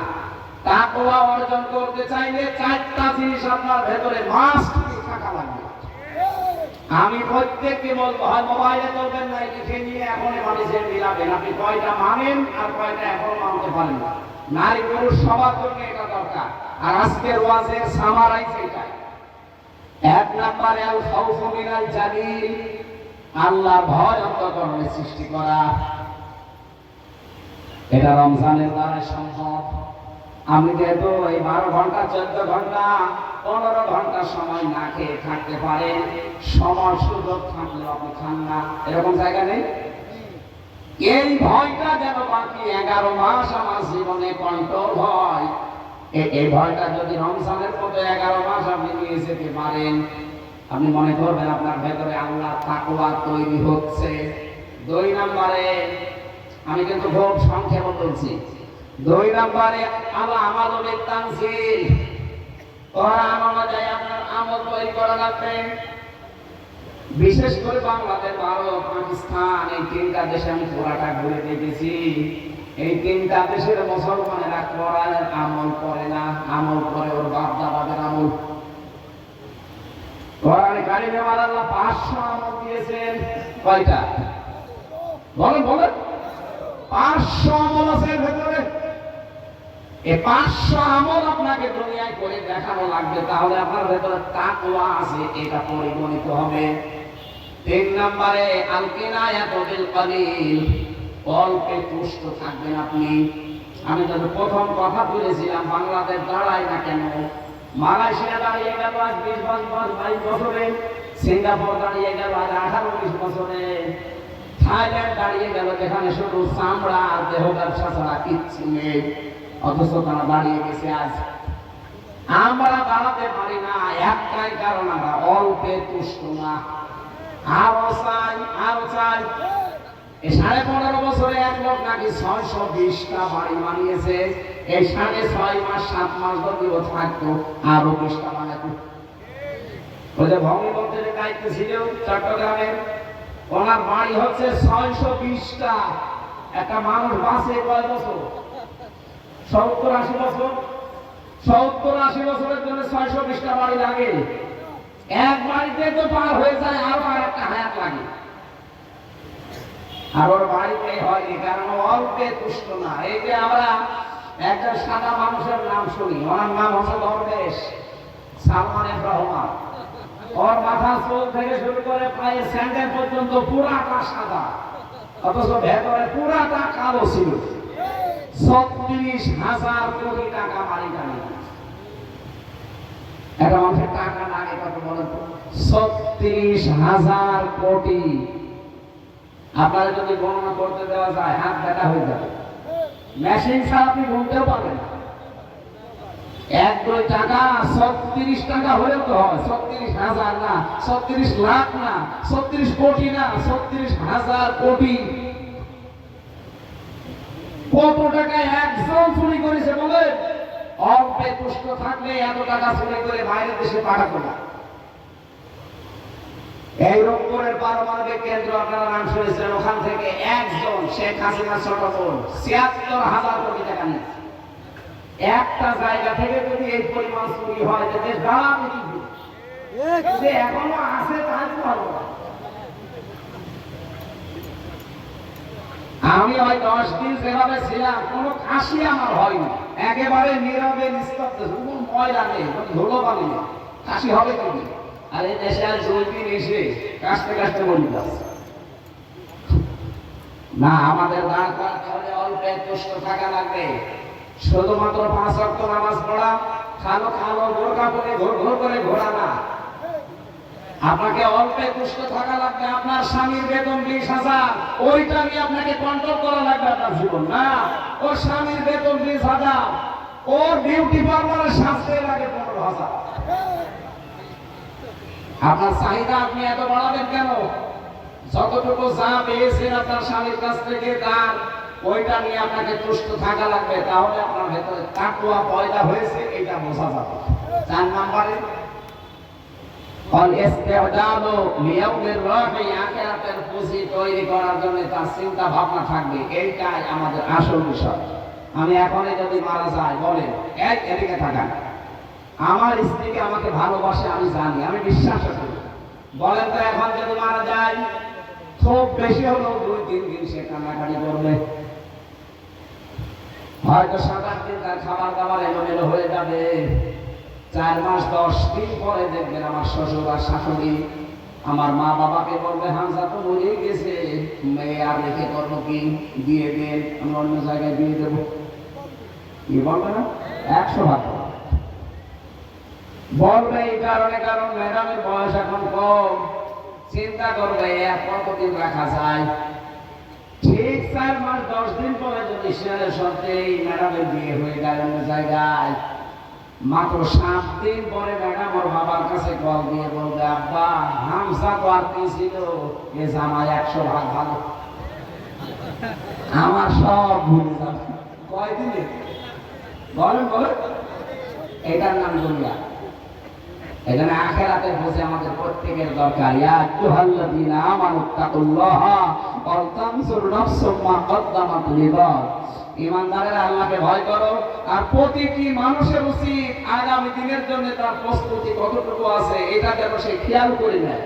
তাকওয়া অর্জন করতে চাইলে 4টা জিনিস আপনার ভেতরে মাস্ট থাকা লাগবে। আমি প্রত্যেককে বলবো, হয় মোবাইলে করবেন না, লিখে নিয়ে এখনই মানুষের মিলাবেন আপনি কয়টা মানেন আর কয়টা এখনো মানতে পারেন না। নারী পুরুষ সবার জন্য এটা দরকার। আর আজকের ওয়াজের সামারাইজ এটাই। 1 নম্বরে আল খাউফু মিনাল জালিল, আল্লাহর ভয় অন্তঃকরণে সৃষ্টি করা। এটা রমজানের দ্বারা সম্ভব। আপনি যেহেতু এই 12 ঘন্টা 14 ঘন্টা 15 ঘন্টা সময় না খেয়ে থাকতে পারেন, সময় সুযোগ থাকলেও আপনি খান না, এরকম জায়গা নেই। এই ভয়টা যেন বাকি 11 মাস আমার জীবনে কন্ট্রোল হয়। এই ভয়টা যদি রমজানের মতো 11 মাস আপনি নিয়ে যেতে পারেন, আপনি মনে করবেন আপনার ভেতরে আল্লাহর তাকওয়া তৈরি হচ্ছে। 2 নম্বরে, আমি কিন্তু খুব সংক্ষেপে বলছি, 2 নম্বরে আল্লাহ আমাদের তানজিল, কোরআন অনুযায়ী আপনার আমল তৈরি করা লাগবে। বিশেষ করে বাংলাদেশ, ভারত, পাকিস্তান, এই 3টা দেশে আমি পুরাটা ঘুরে দেখেছি। এই 3টা দেশের মুসলমানেরা কোরআনের আমল করে না, আমল করে ওর বাপ দাদাদের আমল। কোরআনে কারিমে আল্লাহ 500 আমল দিয়েছেন। কয়টা বলেন বলেন? 500 আমল আছে এর ভেতরে। এই 500 আমল আপনাকে দুনিয়ায় করে দেখানো লাগবে, তাহলে আপনার ভেতরে তাকওয়া আছে, এটা পরিগণিত হবে। 3 নম্বরে আল কিনায়াতু বিল কলিল, অল্পে তুষ্ট থাকবেন আপনি। আমি যখন প্রথম কথা বলেছিলাম বাংলাদেশ দাঁড়ায় না কেন, মালয়েশিয়া দাঁড়িয়ে গেল আজ 20-22 বছরে, সিঙ্গাপুর দাঁড়িয়ে গেল আজ 18-19 বছরে, থাইল্যান্ড দাঁড়িয়ে গেল যেখানে শুধু চামড়া আর দেহ ব্যবসা ছাড়া কিচ্ছু নেই, অথচ তারা দাঁড়িয়ে গেছে আজ। আমরা দাঁড়াতে পারি না, একটাই কারণ আমরা অল্পে তুষ্ট না, আরো চাই আরো চাই। এই 15.5 বছরে এক লোক নাকি 620টা বাড়ি বানিয়েছে। এই 6.5 মাস 7 মাস যদি ও থাকতো আরো 20টা বানাতো। ওই যে ভগ্নিপতির দায়িত্ব ছিল চট্টগ্রামের, ওনার বাড়ি হচ্ছে 620টা। একটা মানুষ বাঁচে কয় বছর? 70-80 বছর। 70-80 বছরের জন্য 620টা বাড়ি লাগে। এক বাড়িতে তো পার হয়ে যায়, আরো একটা হায়াত লাগে। আর ওর বাড়িতে হয়নি, কারণ অল্পে তুষ্ট না। এই যে আমরা একটা সাদা মানুষের নাম শুনি, ওনার নাম হচ্ছে দরবেশ সালমান এফ রহমান। ওর মাথা চুল থেকে শুরু করে পায়ে স্যান্ডেল পর্যন্ত পুরাটা সাদা, অথচ ভেতরে পুরাটা কালো ছিল। 36,000 কোটি টাকা মালিকানা। একটা মানুষের টাকা লাগে কত বলেন তো? 36,000 কোটি। আপনারা যদি গণনা করতে দেওয়া যায় হাত ব্যথা হয়ে যাবে। মেশিন ছাড়া আপনি গুনতেও পারবেন না। 1-2 টাকা 36 টাকা হলেও তো হয়। 36,000 না, 36 লাখ না, 36 কোটি না, 36,000 কোটি। কত টাকা একজন চুরি করেছে বলে? অল্পে তুষ্ট থাকলে এত টাকা চুরি করে বাইরের দেশে পাঠাতো না। এই রংপুরের পারমাণবিক কেন্দ্র আপনারা নাম শুনেছেন, ওখান থেকে একজন শেখ হাসিনা ছোট বোন ৭৬,০০০ কোটি টাকা নিয়েছে। একটা জায়গা থেকে যদি এই পরিমাণ চুরি হয়, যে দেশ দাঁড়াবে কি? এখনো আছে তাই ভালো। আমি ওই 10 দিন যেভাবে ছিলাম কোনো কাশি আমার হয়নি, একেবারে নীরবে নিস্তব্ধ, কোনো ময়লা নেই, কোনো ধুলোবালি নেই, কাশি হবে কি? আর এই দেশে আর 2 দিন এসে কাশতে কাশতে বলি যাচ্ছে না। আমাদের দাঁড় করাতে হলে অল্প তুষ্ট থাকা লাগবে, শুধুমাত্র 5 ওয়াক্ত নামাজ পড়া, খালো খালো বোরকা পরে ঘোর ঘোর করে ঘোরা না। আপনাকে অল্প তুষ্ট থাকা লাগবে। আপনার স্বামীর বেতন 20,000, ওইটা নিয়ে আপনাকে কন্ট্রোল করা লাগবে আপনার জীবন না। ওর স্বামীর বেতন 20,000, ওর বিউটি পার্লারের সাজতে লাগে 15,000। আপনার চাহিদা আপনি এত বাড়াবেন কেন? যতটুকু যা পেয়েছেন আপনার স্বামীর কাছ থেকে তার ওইটা নিয়ে আপনাকে তুষ্ট থাকা লাগবে, তাহলে আপনার ভেতরে তাকওয়া পয়দা হয়েছে এটা বোঝা যাবে। 4 নম্বরে আখিরাতের পুঁজি তৈরি করার জন্য তার চিন্তা ভাবনা থাকবে, এইটাই আমাদের আসল বিষয়। আমি এখনই যদি মারা যাই, বলেন এদিকে থাকান, আমার স্ত্রীকে আমাকে ভালোবাসে, আমি জানি, আমি বিশ্বাস করি, বলেন তো এখন যদি মারা যায় খুব বেশি হলো 2-3 দিন সে কান্নাকাটি করবে, হয়তো 7-8 দিন তার খাবার দাবার এলোমেলো হয়ে যাবে। 4 মাস 10 দিন পরে দেখবেন আমার শ্বশুর আর শাশুড়ি আমার মা বাবাকে বলবে, হামজা তো মরে গেছে, মেয়ে আর রেখে করবো কি, দিয়ে দেন, আমি অন্য জায়গায় দিয়ে দেবো। কি বলবে না? 100 বলবে। এই কারণে, কারণ ম্যাডামের বয়স এখন কম, চিন্তা করবে কতদিন রাখা যায়। ঠিক 4 মাস 10 দিন পরে যদি শেয়ারের সাথে ম্যাডামের বিয়ে হয়ে যায় অন্য জায়গায়, মাত্র 7 দিন পরে ম্যাডাম ওর বাবার কাছে কল দিয়ে বলবে, আব্বা হামজা তো আর কি ছিল, এ জামাই 100 ভালো, আমার সব ভুলে যাবে। কয়দিনে? বলেন বলেন, এটার নাম দুনিয়া। এখানে আখিরাতের বুঝে আমাদের প্রত্যেকের দরকার। ইয়া আইয়ুহাল্লাযীনা আমানুত্তাকুল্লাহা ওয়া তানজুর নাফসুম মা কদ্দামাত লিগাদ। ঈমানদারেরা আল্লাহকে ভয় করো, আর প্রতিটি মানুষের উচিত আগামী দিনের জন্য তার প্রস্তুতি কতটুকু আছে এটা যেন সে খেয়াল করে নেয়।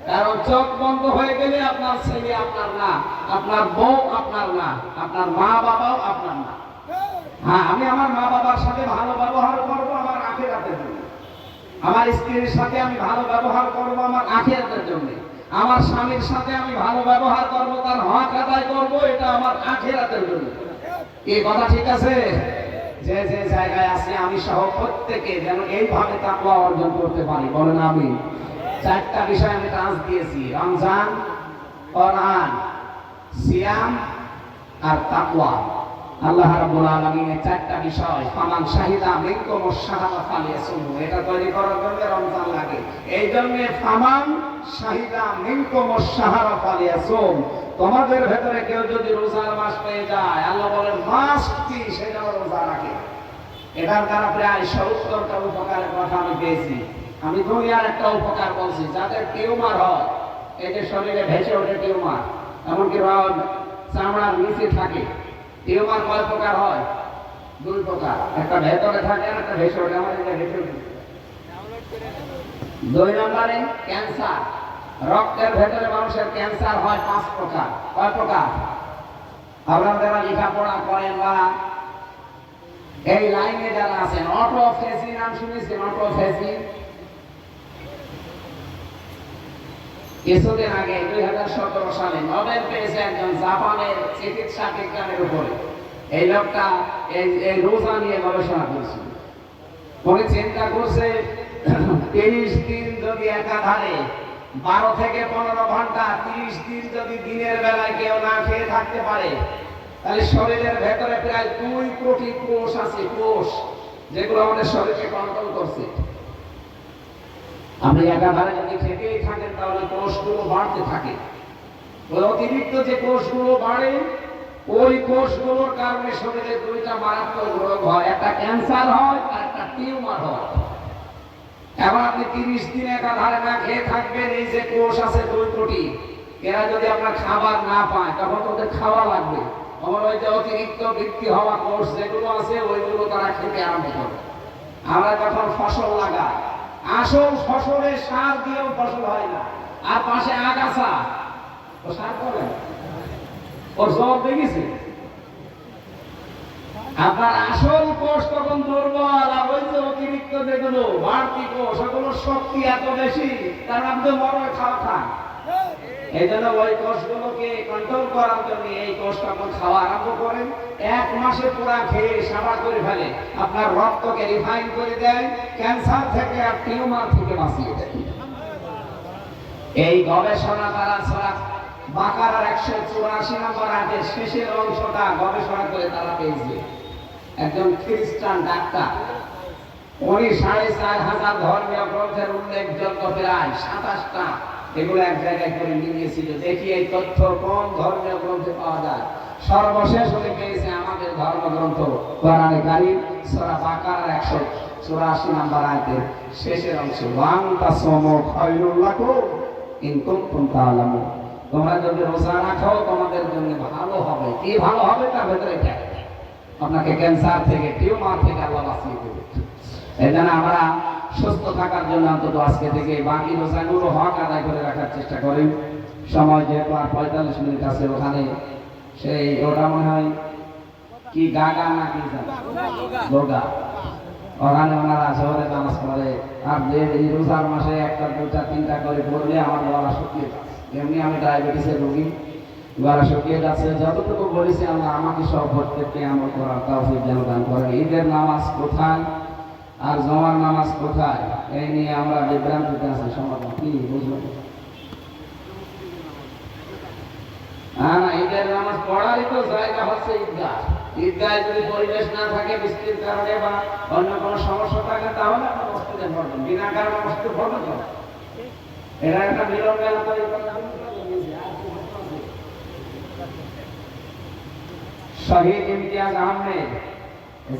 কারণ চোখ বন্ধ হয়ে গেলে আপনার ছেলে আপনার না, আপনার বউ আপনার না, আপনার মা বাবাও আপনার না। হ্যাঁ, আমি আমার মা বাবার সাথে ভালো ব্যবহার করবো আমার আখিরাতের জন্য, আমার স্ত্রীর সাথে আমি ভালো ব্যবহার করবো আমার আখিরাতের জন্য, আমার স্বামীর সাথে আমি ভালো ব্যবহার করবো, তার হক আদায় করবো, এটা আমার আখিরাতের জন্য। এই কথা ঠিক আছে? যে যে জায়গায় আছে আমি সহ প্রত্যেকে যেন এইভাবে তাকওয়া অর্জন করতে পারি, বলেন আমি। 4টা বিষয় আমি টাচ দিয়েছি, রমজান, কোরআন, সিয়াম আর তাকওয়া। আল্লাহ রাব্বুল আলামিনের 4টা বিষয়, ফামান শাহিদা মিনকুমুশ শাহরা ফালিয়াসুমহু, এটা তৈরি করার জন্য রমজান লাগে। এই জন্য ফামান শাহিদা মিনকুমুশ শাহরা ফালিয়াসুম, তোমাদের ভেতরে কেউ যদি রোজার মাস পেয়ে যায়, আল্লাহ বলেন মাস্ট কি সেটা রোজা রাখে। এটার দ্বারা প্রায় 70টা উপকারের কথা আমি পেয়েছি। আমি দুনিয়ার একটা উপকার বলছি, যাদের টিউমার হয়, এই যে শরীরে ভেসে ওঠে টিউমার, এমনকি চামড়ার নিচে থাকে, টিউমার কয় প্রকার হয়? 2 প্রকার, একটা ভেতরে থাকে আর একটা ভেসে ওঠে। আমার এটা ভেসে ওঠে। 2 নম্বরে ক্যান্সার, রক্তের ভেতরে মানুষের ক্যান্সার হয় 5 প্রকার। কয় প্রকার? আপনারা লেখাপড়া করেন বা এই লাইনে যারা আছেন, অটোফেজি নাম শুনেছেন? অটোফেজি কিছুদিন আগে 2017 সালে নোবেল পেয়েছে একজন জাপানের চিকিৎসা বিজ্ঞানের উপরে। এই লোকটা এই রোজা নিয়ে গবেষণা করছে। উনি চিন্তা করছে 30 দিন যদি একাধারে 12 থেকে 15 ঘন্টা, 30 দিন যদি দিনের বেলায় কেউ না খেয়ে থাকতে পারে, তাহলে শরীরের ভেতরে প্রায় 2 কোটি কোষ আছে, কোষ যেগুলো আমাদের শরীরকে কন্ট্রোল করছে। আপনি একাধারে যদি খেতেই থাকেন তাহলে কোষগুলো বাড়তে থাকে। ওই অতিরিক্ত যে কোষগুলো বাড়ে, ওই কোষগুলোর কারণে শরীরে 2টা মারাত্মক রোগ হয়, একটা ক্যান্সার হয় আর একটা টিউমার হয়। এখন আপনি 30 দিন একাধারে না খেয়ে থাকবেন, এই যে কোষ আছে 2 কোটি, এরা যদি আপনার খাবার না পায় তখন তো ওদের খাওয়া লাগবে। আমার ওই যে অতিরিক্ত বৃদ্ধি হওয়া কোষ যেগুলো আছে ওইগুলো তারা খেতে আরম্ভ করে। আমরা যখন ফসল লাগাই, আসল ফসলের সার দিয়েও ফসল হয় না, আর পাশে আগাছা, ও সার করে ওর জবাব দেখেছে। আপনার আসল কোষ তখন দুর্বল, আর ওই যে অতিরিক্ত যেগুলো বাড়তি কোষ ওগুলোর শক্তি এত বেশি, তার মধ্যে মরণে খাওয়া খান। এই জন্য ওই কোষগুলোকে কন্ট্রোল করার জন্য এই কোষ তখন খাওয়া আরম্ভ করেন। 1 মাসে পুরা খেয়ে সাবা করে ফেলে, আপনার রক্তকে রিফাইন করে দেয়, ক্যান্সার থেকে আর টিউমার থেকে বাঁচিয়ে দেয়। এই গবেষণা তারা সূরা বাকারার 184 নম্বর আয়াতের শেষের অংশটা গবেষণা করে তারা পেয়েছে। একজন খ্রিস্টান ডাক্তার, উনি 4500 ধর্মীয় গ্রন্থের উল্লেখযোগ্য প্রায় 27টা এগুলো এক জায়গায় করে নিয়েছিল। দেখি এই তথ্য কোন ধর্মীয় গ্রন্থে পাওয়া যায়। সর্বশেষ উনি পেয়েছে আমাদের ধর্মগ্রন্থ কোরআনে কারীম সূরা বাকারার 184 নম্বর আয়াতের শেষের অংশ, ওয়ান তাসমু খায়রুল লাকুম ইন কুনতুম তা'লামুন। তোমরা যদি রোজা রাখো তোমাদের জন্য ভালো হবে। কি ভালো হবে? তার ভেতরে এটা আপনাকে ক্যান্সার থেকে টিউমার থেকে আল্লাহ বাঁচিয়ে দেবে। এই জন্য আমরা সুস্থ থাকার জন্য অন্তত আজকে থেকে বাকি রোজাগুলো হক আদায় করে রাখার চেষ্টা করি। সময় যেহেতু আর 45 মিনিট আছে, ওখানে সেই ওটা মনে হয় কি গাগা না কি লোগা, ওখানে ওনারা শহরে নামাজ পড়ে। আর যে এই রোজার মাসে 1টা 2টা 3টা করে পড়লে আমার গলা শুকিয়ে যাচ্ছে। এমনি আমি ডায়াবেটিসের রোগী, গলা শুকিয়ে যাচ্ছে। যতটুকু বলেছি আল্লাহ আমাকে সব প্রত্যেককে আমল করার তৌফিক যেন দান করেন। ঈদের নামাজ কোথায় আর জমার নামাজ কোথায়, এই নিয়ে আমরা বিভ্রান্তিতে আছি। সমাধান কি বুঝলেন? না, ঈদের নামাজ পড়ারই তো জায়গা হচ্ছে ঈদগাহ। ঈদগাহে যদি পরিবেশ না থাকে, বৃষ্টির কারণে বা অন্য কোনো সমস্যা থাকে, তাহলে আপনি মসজিদে পড়বেন। বিনা কারণে মসজিদে পড়বেন না। এটা একটা মিলন মেলা তৈরি করার জন্য শহীদ ইমতিয়াজ আহমেদ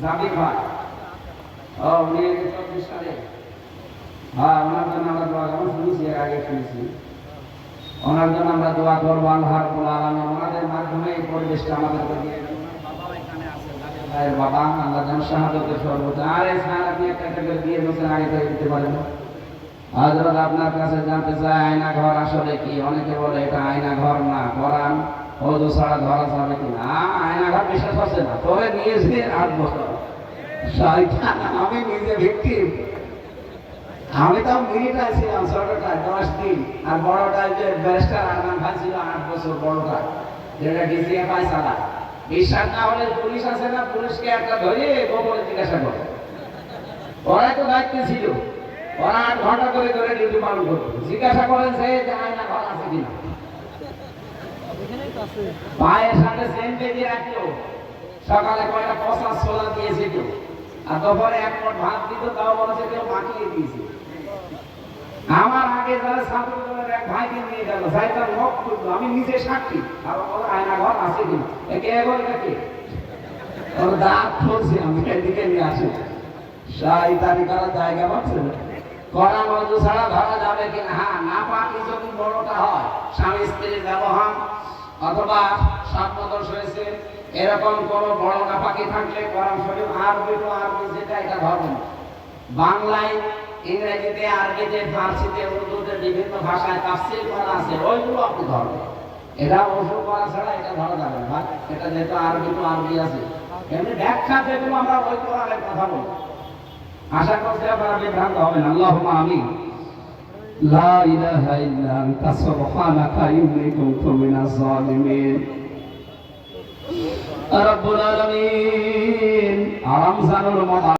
জাবির ভাই, উনি 24 সালে, হ্যাঁ, ওনার জন্য আমরা দোয়া করবো। শুনেছি, এর আগে শুনেছি। ওনার জন্য আমরা দোয়া করবো। আল্লাহ রাব্বুল আলামিন ওনাদের মাধ্যমে এই পরিবেশটা আমাদেরকে দিয়ে দেন। বাবা এখানে আছে, জাবির ভাইয়ের বাবা, আল্লাহ যেন শাহাদাতের সর্বোচ্চ। আরে স্যার, আপনি একটা করে দিয়ে বলছেন, আগে থেকে দিতে পারেন। হযরত আপনার কাছে জানতে চাই, আয়না ঘর আসলে কি? অনেকে বলে এটা আয়না ঘর না, কোরআন ওযু ছাড়া ধরা যাবে কিনা। আয়না ঘর বিশ্বাস হচ্ছে না। তবে নিয়েছে 8 বছর শয়তান। আমি নিজে ভিকটিম। আমি তো মিলিটারি ছিলাম, ছোটটায় 10 দিন, আর বড়টায় যে ব্যারিস্টার আরমান ভাই ছিল 8 বছর বড়টা, যেটা ডিজিএফআই চালা। বিশ্বাস না হলে পুলিশ আছে না, পুলিশকে একটা ধরে গোপনে জিজ্ঞাসা করে। ওরাই তো দায়িত্বে ছিল, ওরা 8 ঘন্টা করে ধরে ডিউটি পালন করতো। জিজ্ঞাসা করেন যে আয়না ঘর আছে কিনা। পায়ের সাথে চেন বেঁধে রাখলো। সকালে কয়টা 50 ছোলা দিয়েছিল, আর দুপুরে 1 মুঠ ভাত দিত, তাও বলেছে কেউ মাখিয়ে দিয়েছে। আমার আগে যারা ছাত্রদলের এক ভাইকে নিয়ে গেল, ভাইটার মুখ তুললো, আমি নিজে সাক্ষী। আর ওর আয়না ঘর আছে কিনা, একে এগোল এটাকে ওর দাঁত খুলছে, আমি এদিকে নিয়ে আসি। শয়তানি করার জায়গা পাচ্ছে না। কোরআন ওযু ছাড়া ধরা যাবে কিনা? হ্যাঁ, না পাকি যদি বড়টা হয়, স্বামী স্ত্রীর ব্যবহার অথবা স্বপ্নদোষ হয়েছে, এরকম কোন বড় নাপাকি থাকলে কোরআন শরীফ আরবি তো আরবি, যেটা এটা ধরবেন। বাংলায়, ইংরেজিতে, আরবিতে, ফার্সিতে, উর্দুতে বিভিন্ন ভাষায় তাফসীর করা আছে, ওইগুলো আপনি ধরবেন। এটা ওযু করা ছাড়া এটা ধরা যাবে না। এটা যেহেতু আরবি তো আরবি আছে, এমনি ব্যাখ্যা যেগুলো আমরা ওই কোরআনের কথা বলি। আশা করছি আপনারা বিভ্রান্ত হবেন। আল্লাহুম্মা আমিন। লা ইলাহা ইল্লা আনতা সুবহানাকা ইন্নী কুনতু মিনাজ জালিমিন। রব্বুল আলামিন রমজানুল মুবারক